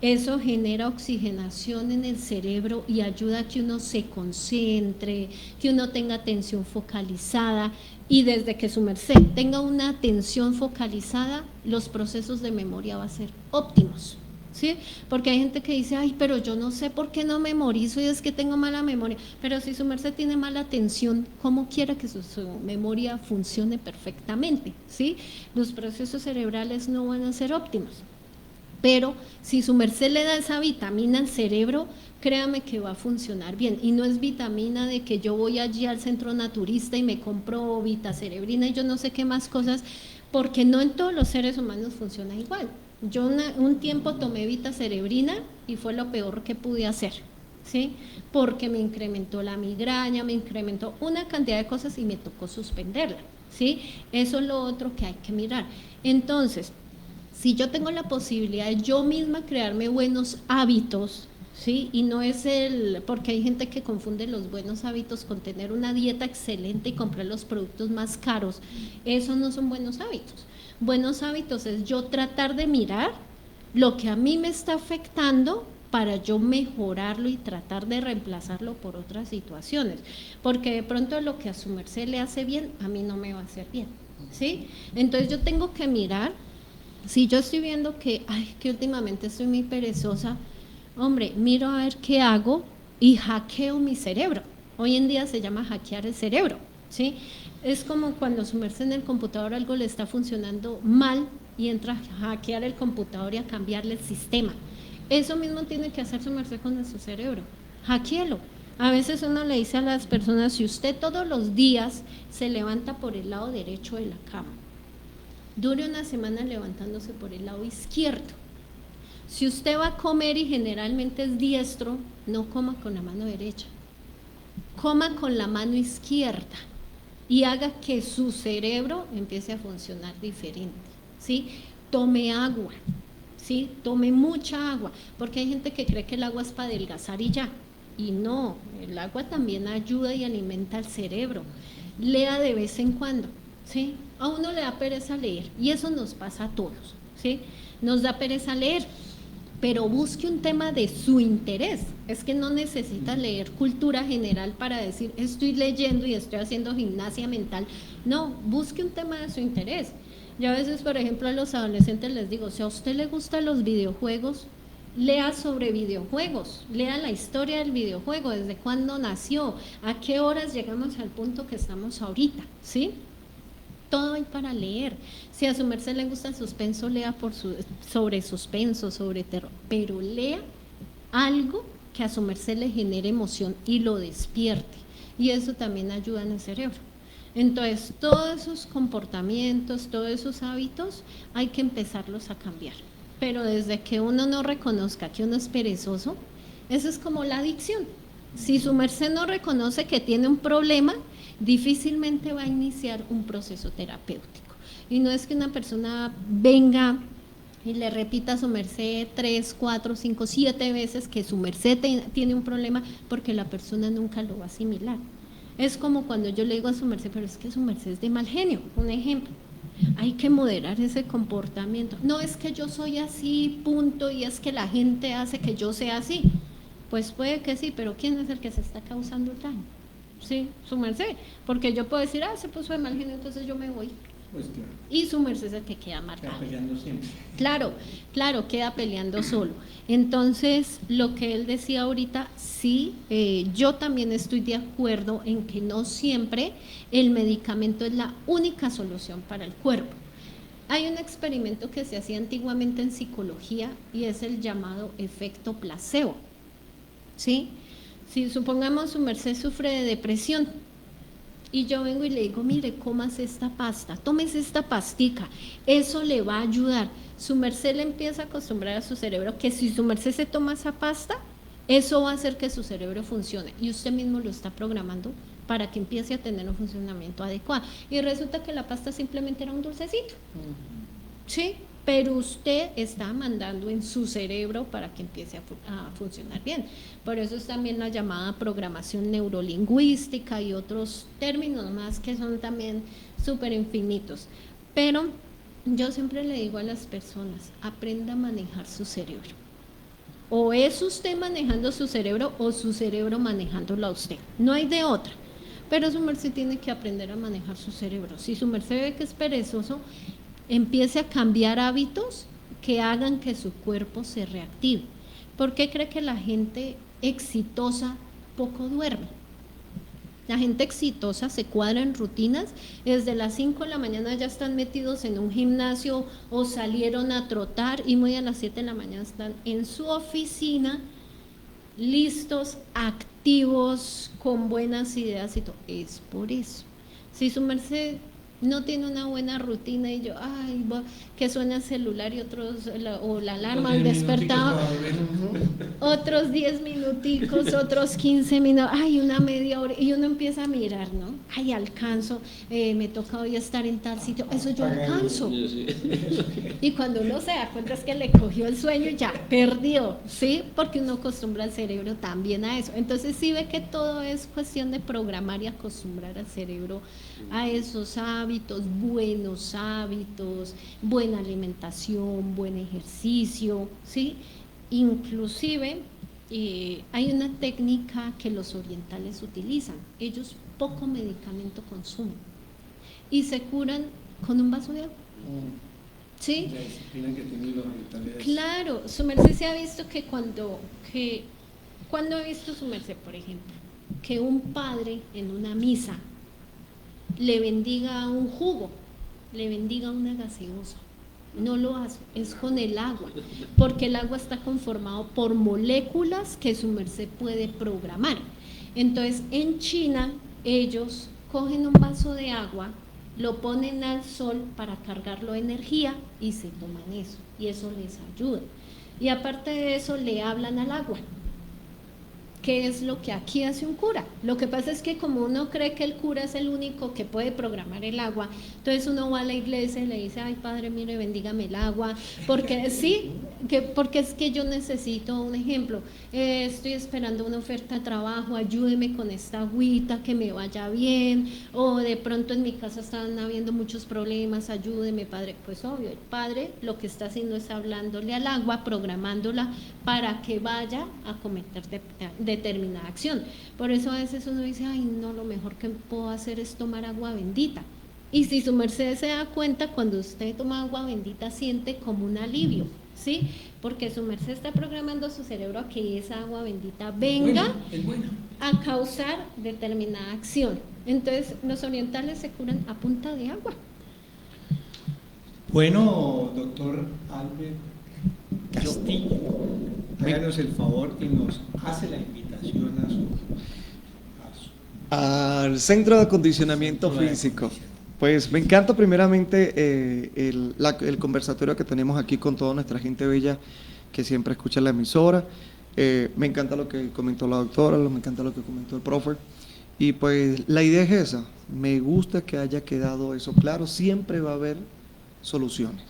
Eso genera oxigenación en el cerebro y ayuda a que uno se concentre, que uno tenga atención focalizada, y desde que su merced tenga una atención focalizada, los procesos de memoria van a ser óptimos, ¿sí? Porque hay gente que dice, pero yo no sé por qué no memorizo y es que tengo mala memoria. Pero si su merced tiene mala atención, ¿cómo quiera que su memoria funcione perfectamente? ¿Sí? Los procesos cerebrales no van a ser óptimos. Pero si su merced le da esa vitamina al cerebro, créame que va a funcionar bien. Y no es vitamina de que yo voy allí al centro naturista y me compro vitacerebrina y yo no sé qué más cosas, porque no en todos los seres humanos funciona igual. Yo un tiempo tomé vitacerebrina y fue lo peor que pude hacer, ¿sí? Porque me incrementó la migraña, me incrementó una cantidad de cosas y me tocó suspenderla, ¿sí? Eso es lo otro que hay que mirar. Entonces, si yo tengo la posibilidad de yo misma crearme buenos hábitos, ¿sí? Y no es porque hay gente que confunde los buenos hábitos con tener una dieta excelente y comprar los productos más caros. Esos no son buenos hábitos. Buenos hábitos es yo tratar de mirar lo que a mí me está afectando para yo mejorarlo y tratar de reemplazarlo por otras situaciones, porque de pronto lo que a su merced le hace bien, a mí no me va a hacer bien, ¿sí? Entonces yo tengo que mirar, si yo estoy viendo que últimamente estoy muy perezosa, hombre, miro a ver qué hago y hackeo mi cerebro. Hoy en día se llama hackear el cerebro, ¿sí? Es como cuando su merced en el computador algo le está funcionando mal y entra a hackear el computador y a cambiarle el sistema. Eso mismo tiene que hacer su merced con su cerebro. Hackéelo. A veces uno le dice a las personas, si usted todos los días se levanta por el lado derecho de la cama, dure una semana levantándose por el lado izquierdo. Si usted va a comer y generalmente es diestro, no coma con la mano derecha, coma con la mano izquierda y haga que su cerebro empiece a funcionar diferente, ¿sí? Tome agua, ¿sí? Tome mucha agua, porque hay gente que cree que el agua es para adelgazar y ya, y no, el agua también ayuda y alimenta al cerebro. Lea de vez en cuando, ¿sí? A uno le da pereza leer, y eso nos pasa a todos, ¿sí? Nos da pereza leer, pero busque un tema de su interés. Es que no necesita leer cultura general para decir estoy leyendo y estoy haciendo gimnasia mental. No, busque un tema de su interés. Yo a veces, por ejemplo, a los adolescentes les digo, si a usted le gustan los videojuegos, lea sobre videojuegos, lea la historia del videojuego, desde cuándo nació, a qué horas llegamos al punto que estamos ahorita, ¿sí? Todo hay para leer. Si a su merced le gusta el suspenso, lea sobre suspenso, sobre terror, pero lea algo que a su merced le genere emoción y lo despierte, y eso también ayuda en el cerebro. Entonces, todos esos comportamientos, todos esos hábitos, hay que empezarlos a cambiar, pero desde que uno no reconozca que uno es perezoso, eso es como la adicción. Si su merced no reconoce que tiene un problema, difícilmente va a iniciar un proceso terapéutico. Y no es que una persona venga y le repita a su merced 3, 4, 5, 7 veces que su merced tiene un problema, porque la persona nunca lo va a asimilar. Es como cuando yo le digo a su merced, pero es que su merced es de mal genio, un ejemplo. Hay que moderar ese comportamiento. No es que yo soy así, punto, y es que la gente hace que yo sea así. Pues puede que sí, pero ¿quién es el que se está causando el daño? Sí, su merced, porque yo puedo decir, se puso de mal genio, entonces yo me voy. Pues claro. Y su merced es el que queda marcado. Está peleando siempre. Claro, queda peleando solo. Entonces, lo que él decía ahorita, sí, yo también estoy de acuerdo en que no siempre el medicamento es la única solución para el cuerpo. Hay un experimento que se hacía antiguamente en psicología y es el llamado efecto placebo, ¿sí? Si supongamos su merced sufre de depresión y yo vengo y le digo, mire, cómase esta pasta, tómese esta pastica, eso le va a ayudar. Su merced le empieza a acostumbrar a su cerebro que si su merced se toma esa pasta, eso va a hacer que su cerebro funcione, y usted mismo lo está programando para que empiece a tener un funcionamiento adecuado. Y resulta que la pasta simplemente era un dulcecito, ¿sí? Pero usted está mandando en su cerebro para que empiece a funcionar bien. Por eso es también la llamada programación neurolingüística y otros términos más que son también súper infinitos. Pero yo siempre le digo a las personas, aprenda a manejar su cerebro. O es usted manejando su cerebro o su cerebro manejándolo a usted. No hay de otra. Pero su merced tiene que aprender a manejar su cerebro. Si su merced ve que es perezoso, empiece a cambiar hábitos que hagan que su cuerpo se reactive. ¿Por qué cree que la gente exitosa poco duerme? La gente exitosa se cuadra en rutinas, desde las 5 de la mañana ya están metidos en un gimnasio o salieron a trotar y muy a las 7 de la mañana están en su oficina, listos, activos, con buenas ideas y todo. Es por eso. Si su merced no tiene una buena rutina y yo, que suena el celular y otros, o la alarma, el despertador, otros 10 minuticos, otros 15 minutos, una media hora, y uno empieza a mirar, ¿no? Alcanzo, me toca hoy estar en tal sitio, eso yo alcanzo. Y cuando uno se da cuenta es que le cogió el sueño y ya perdió, ¿sí? Porque uno acostumbra al cerebro también a eso. Entonces sí ve que todo es cuestión de programar y acostumbrar al cerebro a esos hábitos, buenos hábitos, buena alimentación, buen ejercicio, ¿sí? Inclusive hay una técnica que los orientales utilizan. Ellos poco medicamento consumen y se curan con un vaso de agua. ¿Sí? La disciplina que tienen los orientales. Claro, su merced se ha visto que cuando ha visto su merced, por ejemplo, que un padre en una misa le bendiga un jugo, le bendiga una gaseosa. No lo hace, es con el agua, porque el agua está conformado por moléculas que su merced puede programar. Entonces, en China, ellos cogen un vaso de agua, lo ponen al sol para cargarlo de energía y se toman eso, y eso les ayuda. Y aparte de eso, le hablan al agua. ¿Qué es lo que aquí hace un cura? Lo que pasa es que como uno cree que el cura es el único que puede programar el agua, entonces uno va a la iglesia y le dice, ay padre, mire, bendígame el agua, porque sí, porque es que yo necesito un ejemplo, estoy esperando una oferta de trabajo, ayúdeme con esta agüita, que me vaya bien, o de pronto en mi casa están habiendo muchos problemas, ayúdeme padre. Pues obvio, el padre lo que está haciendo es hablándole al agua, programándola para que vaya a cometer determinada acción. Por eso a veces uno dice, ay no, lo mejor que puedo hacer es tomar agua bendita. Y si su merced se da cuenta, cuando usted toma agua bendita siente como un alivio, ¿sí? Porque su merced está programando su cerebro a que esa agua bendita venga a causar determinada acción. Entonces los orientales se curan a punta de agua. Bueno, doctor Albert Castillo, háganos el favor y nos hace la invitación al Centro de Acondicionamiento Físico. Pues me encanta primeramente el conversatorio que tenemos aquí con toda nuestra gente bella que siempre escucha la emisora. Me encanta lo que comentó la doctora, me encanta lo que comentó el profe. Y pues la idea es esa, me gusta que haya quedado eso claro, siempre va a haber soluciones.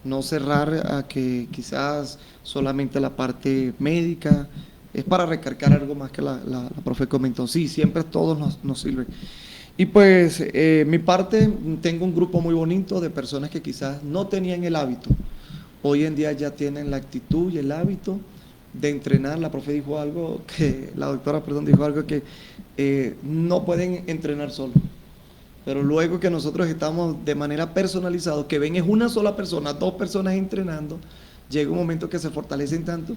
No cerrar a que quizás solamente la parte médica, es para recargar algo más que la profe comentó. Sí, siempre todos nos sirven. Y pues mi parte, tengo un grupo muy bonito de personas que quizás no tenían el hábito. Hoy en día ya tienen la actitud y el hábito de entrenar. La profe dijo algo que, la doctora, perdón, dijo algo que no pueden entrenar solo. Pero luego que nosotros estamos de manera personalizada, que ven es una sola persona, 2 personas entrenando, llega un momento que se fortalecen tanto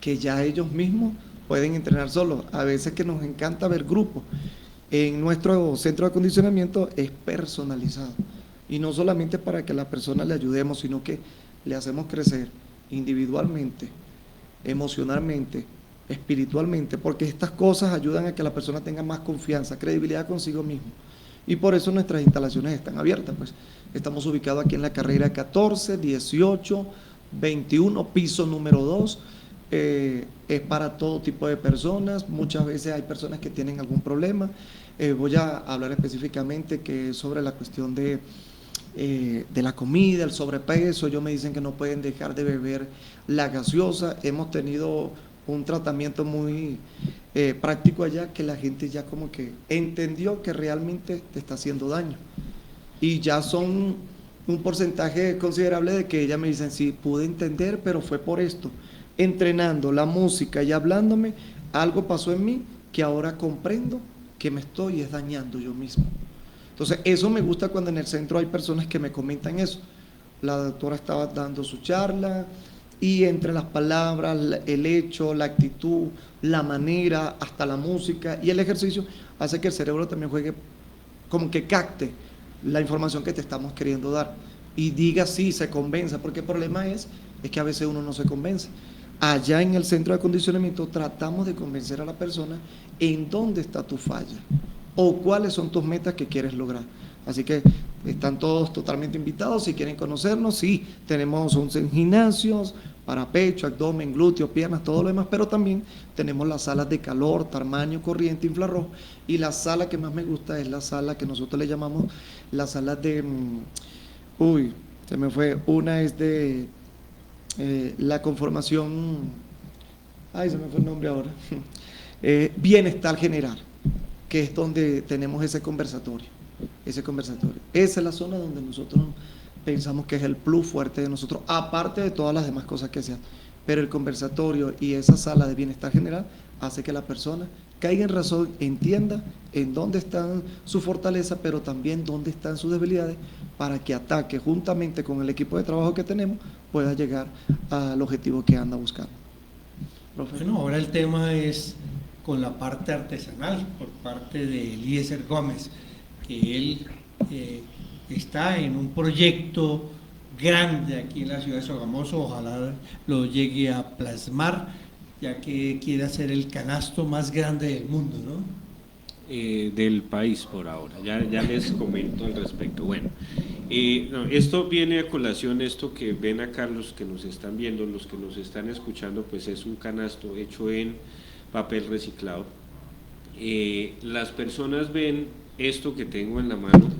que ya ellos mismos pueden entrenar solos. A veces que nos encanta ver grupos. En nuestro centro de acondicionamiento es personalizado. Y no solamente para que a la persona le ayudemos, sino que le hacemos crecer individualmente, emocionalmente, espiritualmente, porque estas cosas ayudan a que la persona tenga más confianza, credibilidad consigo mismo. Y por eso nuestras instalaciones están abiertas, pues estamos ubicados aquí en la carrera 14, 18, 21, piso número 2. Es para todo tipo de personas. Muchas veces hay personas que tienen algún problema. Voy a hablar específicamente que sobre la cuestión de la comida, el sobrepeso. Ellos me dicen que no pueden dejar de beber la gaseosa. Hemos tenido un tratamiento muy práctico allá, que la gente ya como que entendió que realmente te está haciendo daño. Y ya son un porcentaje considerable de que ellas me dicen, sí, pude entender, pero fue por esto. Entrenando la música y hablándome, algo pasó en mí que ahora comprendo que me estoy dañando yo mismo. Entonces, eso me gusta cuando en el centro hay personas que me comentan eso. La doctora estaba dando su charla y entre las palabras, el hecho, la actitud, la manera, hasta la música y el ejercicio, hace que el cerebro también juegue, como que capte la información que te estamos queriendo dar y diga sí, se convenza, porque el problema es que a veces uno no se convence. Allá en el centro de acondicionamiento tratamos de convencer a la persona en dónde está tu falla o cuáles son tus metas que quieres lograr. Así que están todos totalmente invitados. Si quieren conocernos, sí, tenemos 11 gimnasios para pecho, abdomen, glúteo, piernas, todo lo demás, pero también tenemos las salas de calor, tamaño, corriente, infrarrojo, y la sala que más me gusta es la sala que nosotros le llamamos la sala de, se me fue, una es de la conformación, se me fue el nombre ahora, bienestar general, que es donde tenemos ese conversatorio. Esa es la zona donde nosotros pensamos que es el plus fuerte de nosotros, aparte de todas las demás cosas que sean. Pero el conversatorio y esa sala de bienestar general hace que la persona caiga en razón, entienda en dónde están sus fortalezas, pero también dónde están sus debilidades, para que ataque juntamente con el equipo de trabajo que tenemos, pueda llegar al objetivo que anda buscando. Profe. Bueno, ahora el tema es con la parte artesanal por parte de Eliezer Gómez. que él está en un proyecto grande aquí en la ciudad de Sogamoso, ojalá lo llegue a plasmar, ya que quiere hacer el canasto más grande del mundo, ¿no? Del país por ahora, ya les comento al respecto. Bueno, no, esto viene a colación, esto que ven acá los que nos están viendo, los que nos están escuchando, pues es un canasto hecho en papel reciclado. Las personas ven esto que tengo en la mano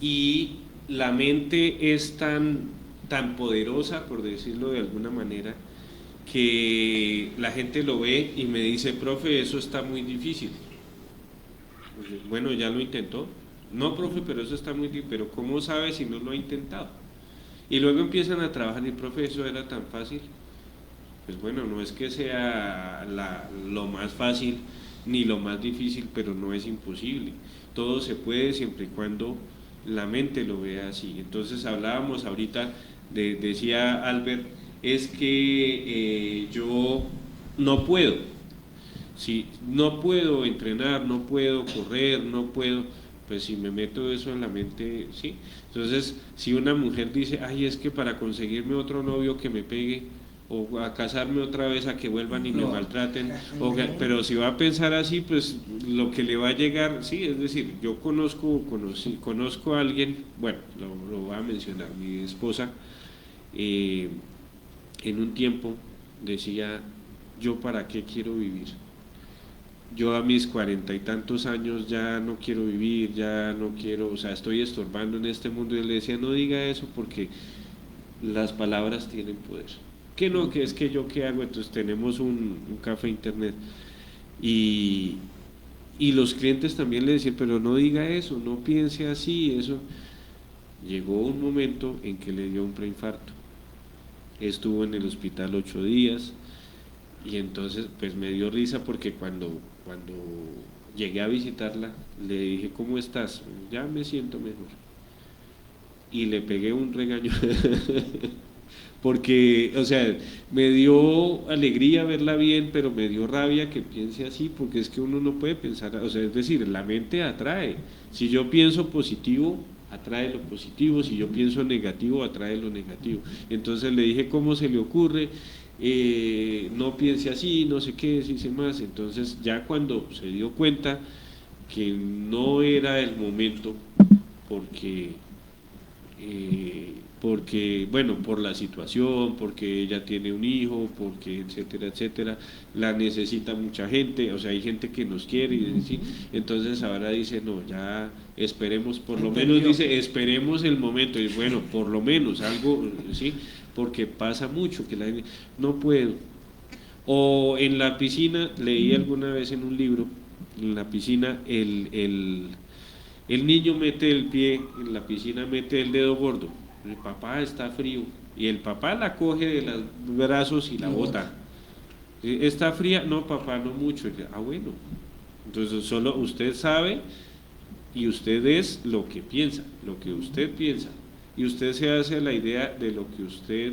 y la mente es tan poderosa, por decirlo de alguna manera, que la gente lo ve y me dice, profe, eso está muy difícil. Bueno, ya lo intentó. No, profe, pero eso está muy difícil. Pero ¿cómo sabe si no lo ha intentado? Y luego empiezan a trabajar y, profe, eso era tan fácil. Pues bueno, no es que sea lo más fácil ni lo más difícil, pero no es imposible. Todo se puede siempre y cuando la mente lo vea así. Entonces hablábamos ahorita, decía Albert, es que yo no puedo. Si no puedo entrenar, no puedo correr, no puedo, pues si me meto eso en la mente, sí. Entonces, si una mujer dice, ay, es que para conseguirme otro novio que me pegue, o a casarme otra vez a que vuelvan y me maltraten, pero si va a pensar así, pues lo que le va a llegar, sí, es decir, yo conozco a alguien, bueno, lo voy a mencionar, mi esposa, en un tiempo decía, yo para qué quiero vivir. Yo a mis 40 y tantos años ya no quiero vivir, ya no quiero, o sea, estoy estorbando en este mundo. Y le decía, no diga eso porque las palabras tienen poder. Que no, que es que yo qué hago, entonces tenemos un café internet. Y los clientes también le decían, pero no diga eso, no piense así, eso. Llegó un momento en que le dio un preinfarto. Estuvo en el hospital 8 días. Y entonces pues me dio risa porque cuando llegué a visitarla le dije, ¿cómo estás? Ya me siento mejor. Y le pegué un regaño porque, o sea, me dio alegría verla bien, pero me dio rabia que piense así, porque es que uno no puede pensar, o sea, es decir, la mente atrae. Si yo pienso positivo, atrae lo positivo, si yo pienso negativo, atrae lo negativo. Entonces le dije, ¿cómo se le ocurre? No piense así, no sé qué, si sé más. Entonces ya cuando se dio cuenta que no era el momento, porque bueno, por la situación, porque ella tiene un hijo, porque etcétera, etcétera, la necesita mucha gente, o sea, hay gente que nos quiere, ¿sí? Entonces ahora dice, no, ya esperemos, por lo menos dice, esperemos el momento, y bueno, por lo menos algo, ¿sí? Porque pasa mucho que la gente, no puedo. O en la piscina, leí alguna vez en un libro, en la piscina el niño mete el pie, en la piscina mete el dedo gordo, el papá está frío, y el papá la coge de los brazos y la bota. ¿Está fría? No, papá, no mucho. Ah, bueno. Entonces solo usted sabe y usted es lo que piensa, lo que usted piensa. Y usted se hace la idea de lo que usted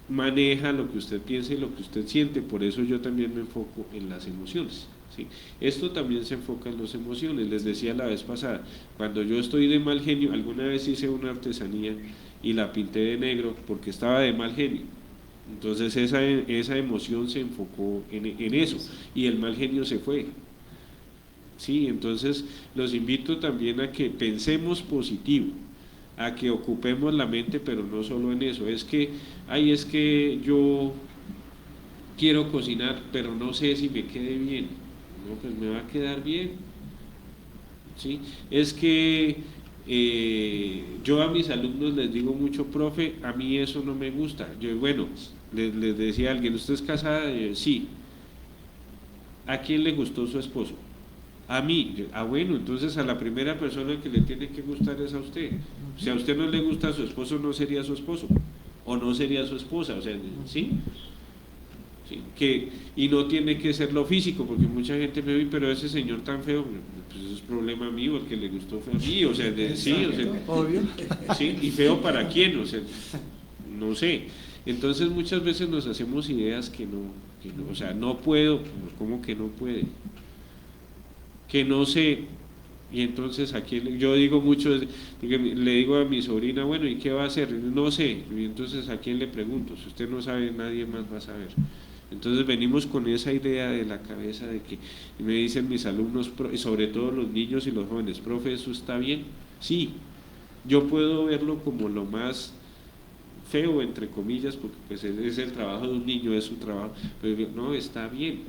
maneja, lo que usted piensa y lo que usted siente. Por eso yo también me enfoco en las emociones, ¿sí? Esto también se enfoca en las emociones. Les decía la vez pasada, cuando yo estoy de mal genio, alguna vez hice una artesanía y la pinté de negro porque estaba de mal genio. Entonces esa emoción se enfocó en eso y el mal genio se fue. Sí, entonces los invito también a que pensemos positivo, a que ocupemos la mente, pero no solo en eso. Es que yo quiero cocinar, pero no sé si me quede bien. No, pues me va a quedar bien. ¿Sí? Es que yo a mis alumnos les digo mucho, profe, a mí eso no me gusta. Yo, bueno, les decía a alguien, ¿usted es casada? Sí. ¿A quién le gustó su esposo? A mí. Bueno, entonces a la primera persona que le tiene que gustar es a usted. Si a usted no le gusta a su esposo, no sería su esposo, o no sería su esposa, o sea, ¿sí? Sí, y no tiene que ser lo físico, porque mucha gente me dice, pero ese señor tan feo, pues eso es problema mío, el que le gustó fue a mí, o sea, sí, o sea, obvio. Sí, y feo para quién, o sea, no sé. Entonces muchas veces nos hacemos ideas que no, o sea, no puedo, ¿cómo que no puede? Que no sé, Y entonces aquí yo digo mucho, porque le digo a mi sobrina, bueno, ¿y qué va a hacer? No sé. Y entonces ¿a quién le pregunto? Si usted no sabe, nadie más va a saber. Entonces venimos con esa idea de la cabeza de que, y me dicen mis alumnos, y sobre todo los niños y los jóvenes, profe, ¿eso está bien? Sí, yo puedo verlo como lo más feo, entre comillas, porque pues es el trabajo de un niño, es su trabajo, pero digo, no, está bien.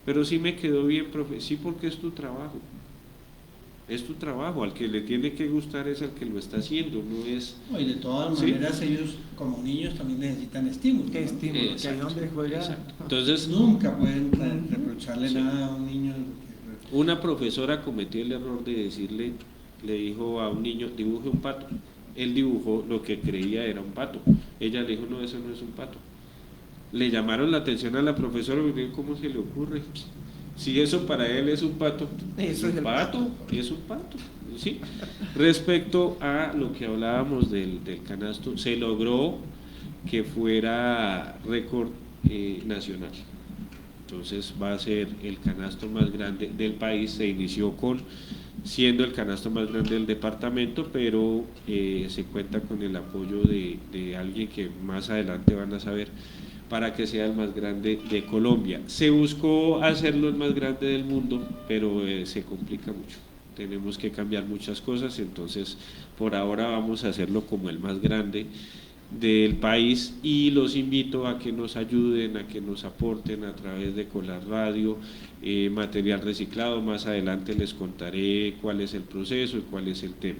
Pero sí me quedó bien, profe, sí, porque es tu trabajo. Es tu trabajo, al que le tiene que gustar es al que lo está haciendo, no es... No, y de todas ¿sí? maneras ellos como niños también necesitan estímulo. ¿Qué ¿no? estímulo? Que ahí donde juega. Exacto. Entonces, Nunca pueden reprocharle sí. nada a un niño. Una profesora cometió el error de decirle, le dijo a un niño, dibuje un pato. Él dibujó lo que creía era un pato. Ella le dijo, no, eso no es un pato. Le llamaron la atención a la profesora y dijo, ¿cómo se le ocurre? Si eso para él es un pato, Eso es el pato. es un pato. ¿Sí? Respecto a lo que hablábamos del canasto, se logró que fuera récord nacional. Entonces va a ser el canasto más grande del país. Se inició siendo el canasto más grande del departamento, pero se cuenta con el apoyo de alguien que más adelante van a saber, para que sea el más grande de Colombia. Se buscó hacerlo el más grande del mundo, pero se complica mucho. Tenemos que cambiar muchas cosas, entonces por ahora vamos a hacerlo como el más grande del país, y los invito a que nos ayuden, a que nos aporten a través de Colar Radio, material reciclado. Más adelante les contaré cuál es el proceso y cuál es el tema.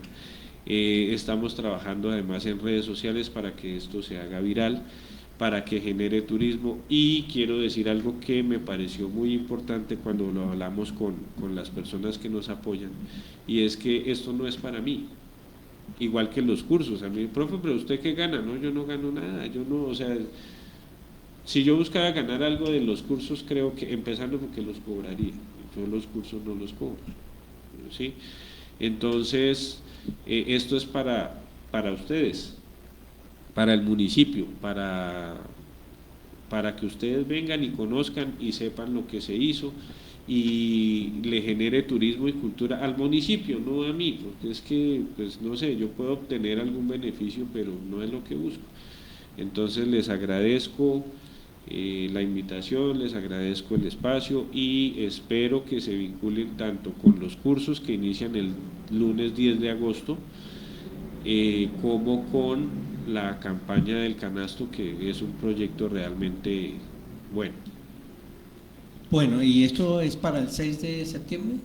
Estamos trabajando además en redes sociales para que esto se haga viral, para que genere turismo, y quiero decir algo que me pareció muy importante cuando lo hablamos con las personas que nos apoyan, y es que esto no es para mí, igual que los cursos. A mí, profe, pero ¿usted qué gana? No, yo no gano nada, yo no, o sea, si yo buscara ganar algo de los cursos, creo que, empezando porque los cobraría, yo los cursos no los cobro, ¿sí? Entonces, esto es para ustedes, para el municipio, para que ustedes vengan y conozcan y sepan lo que se hizo y le genere turismo y cultura al municipio, no a mí, porque es que, pues no sé, yo puedo obtener algún beneficio, pero no es lo que busco. Entonces les agradezco la invitación, les agradezco el espacio y espero que se vinculen tanto con los cursos que inician el lunes 10 de agosto, como con la campaña del canasto, que es un proyecto realmente bueno. Bueno, ¿y esto es para el 6 de septiembre?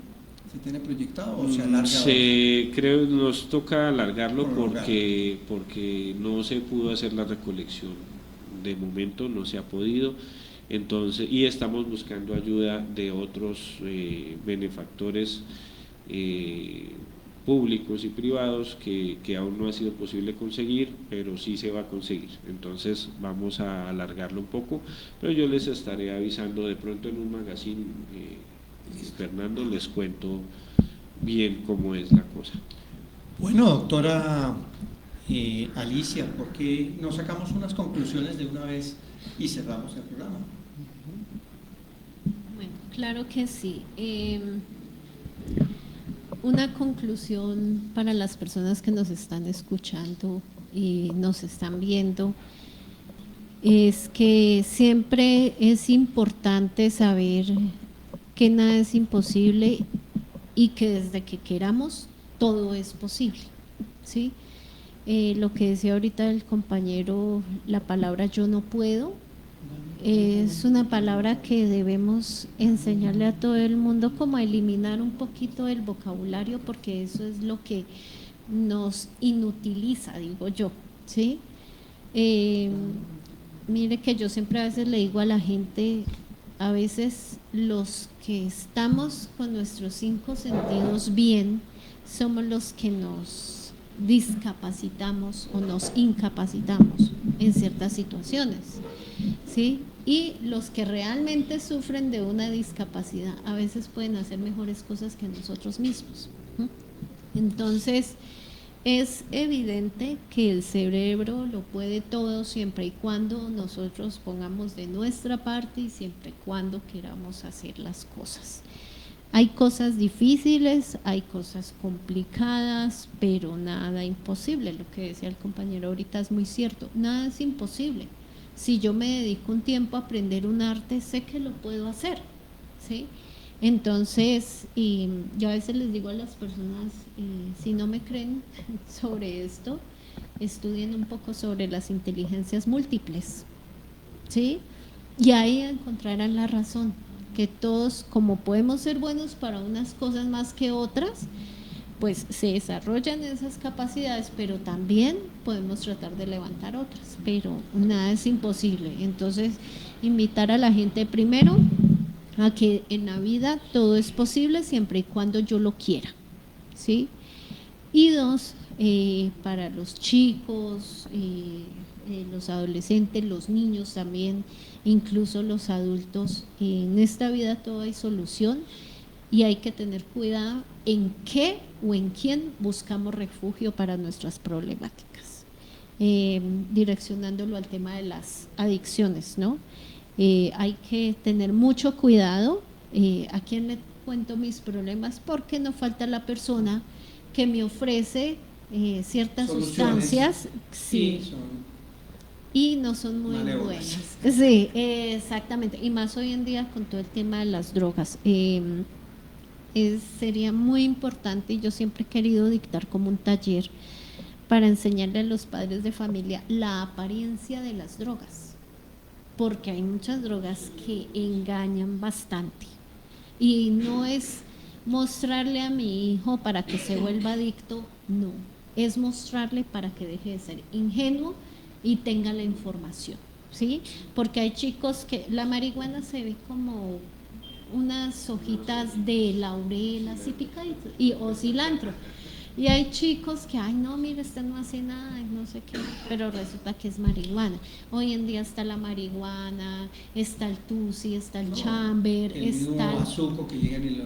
¿Se tiene proyectado o se alarga? Creo nos toca alargarlo porque no se pudo hacer la recolección. De momento no se ha podido. Entonces, y estamos buscando ayuda de otros benefactores públicos y privados que aún no ha sido posible conseguir, pero sí se va a conseguir. Entonces vamos a alargarlo un poco, pero yo les estaré avisando de pronto en un magazine, Fernando, les cuento bien cómo es la cosa. Bueno, doctora Alicia, ¿por qué no sacamos unas conclusiones de una vez y cerramos el programa? Bueno, claro que sí. Una conclusión para las personas que nos están escuchando y nos están viendo es que siempre es importante saber que nada es imposible y que desde que queramos todo es posible, ¿sí? Lo que decía ahorita el compañero, la palabra yo no puedo, es una palabra que debemos enseñarle a todo el mundo, como a eliminar un poquito del vocabulario, porque eso es lo que nos inutiliza, digo yo, ¿sí? Mire que yo siempre a veces le digo a la gente, a veces los que estamos con nuestros 5 sentidos bien, somos los que nos discapacitamos o nos incapacitamos en ciertas situaciones, ¿sí? Y los que realmente sufren de una discapacidad a veces pueden hacer mejores cosas que nosotros mismos. Entonces, es evidente que el cerebro lo puede todo siempre y cuando nosotros pongamos de nuestra parte y siempre y cuando queramos hacer las cosas. Hay cosas difíciles, hay cosas complicadas, pero nada imposible. Lo que decía el compañero ahorita es muy cierto, nada es imposible. Si yo me dedico un tiempo a aprender un arte, sé que lo puedo hacer, ¿sí? Entonces, y yo a veces les digo a las personas, si no me creen sobre esto, estudien un poco sobre las inteligencias múltiples, ¿sí? Y ahí encontrarán la razón, que todos, como podemos ser buenos para unas cosas más que otras, pues se desarrollan esas capacidades, pero también podemos tratar de levantar otras, pero nada es imposible. Entonces, invitar a la gente primero a que en la vida todo es posible siempre y cuando yo lo quiera, ¿sí? Y dos, para los chicos, los adolescentes, los niños también, incluso los adultos, en esta vida todo hay solución y hay que tener cuidado en qué o en quién buscamos refugio para nuestras problemáticas, direccionándolo al tema de las adicciones, ¿no? Hay que tener mucho cuidado a quién le cuento mis problemas, porque no falta la persona que me ofrece ciertas sustancias, sí, y no son muy buenas. Sí, exactamente, y más hoy en día con todo el tema de las drogas. Sería muy importante, y yo siempre he querido dictar como un taller para enseñarle a los padres de familia la apariencia de las drogas, porque hay muchas drogas que engañan bastante, y no es mostrarle a mi hijo para que se vuelva adicto, no, es mostrarle para que deje de ser ingenuo y tenga la información, ¿sí? Porque hay chicos que la marihuana se ve como unas hojitas de laurel así picaditas o cilantro, y hay chicos que, ay no, mira, este no hace nada, no sé qué, pero resulta que es marihuana. Hoy en día está la marihuana, está el tusi, está el chamber, está el bazuco que llegan y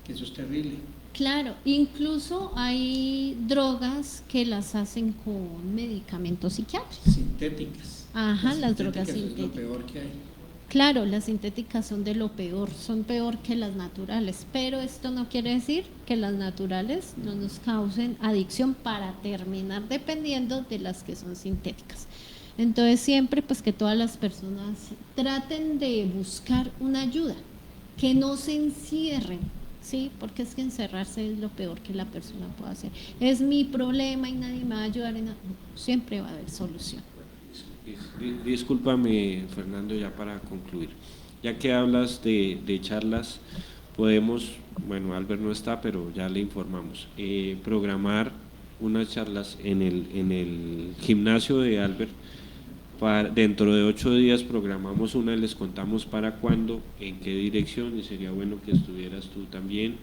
que eso es terrible. Claro, incluso hay drogas que las hacen con medicamentos psiquiátricos. Sintéticas. Ajá, las drogas sintéticas. Es lo peor que hay. Claro, las sintéticas son de lo peor, son peor que las naturales, pero esto no quiere decir que las naturales no nos causen adicción para terminar dependiendo de las que son sintéticas. Entonces siempre pues que todas las personas traten de buscar una ayuda, que no se encierren, ¿sí? Porque es que encerrarse es lo peor que la persona puede hacer. Es mi problema y nadie me va a ayudar, siempre va a haber solución. Discúlpame, Fernando, ya para concluir, ya que hablas de charlas, podemos, bueno, Albert no está, pero ya le informamos, programar unas charlas en el gimnasio de Albert. Dentro de 8 días programamos una y les contamos para cuándo, en qué dirección, y sería bueno que estuvieras tú también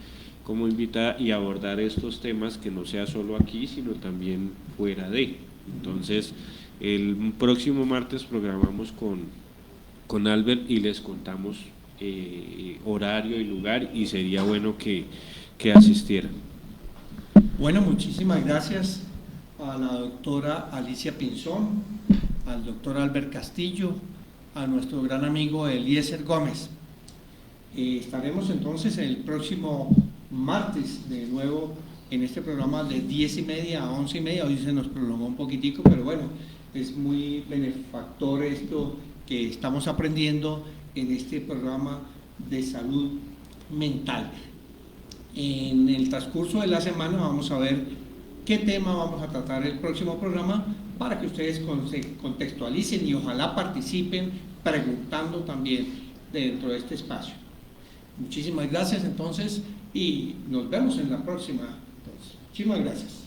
como invitada y abordar estos temas, que no sea solo aquí, sino también fuera de. Entonces, el próximo martes programamos con Albert y les contamos horario y lugar, y sería bueno que asistieran. Bueno, muchísimas gracias a la doctora Alicia Pinzón, al doctor Albert Castillo, a nuestro gran amigo Eliezer Gómez. Estaremos entonces el próximo martes de nuevo en este programa de 10:30 a 11:30. Hoy se nos prolongó un poquitico, pero bueno, es muy benefactor esto que estamos aprendiendo en este programa de salud mental. En el transcurso de la semana vamos a ver qué tema vamos a tratar el próximo programa, para que ustedes se contextualicen y ojalá participen preguntando también dentro de este espacio. Muchísimas gracias entonces y nos vemos en la próxima. Entonces, muchísimas gracias.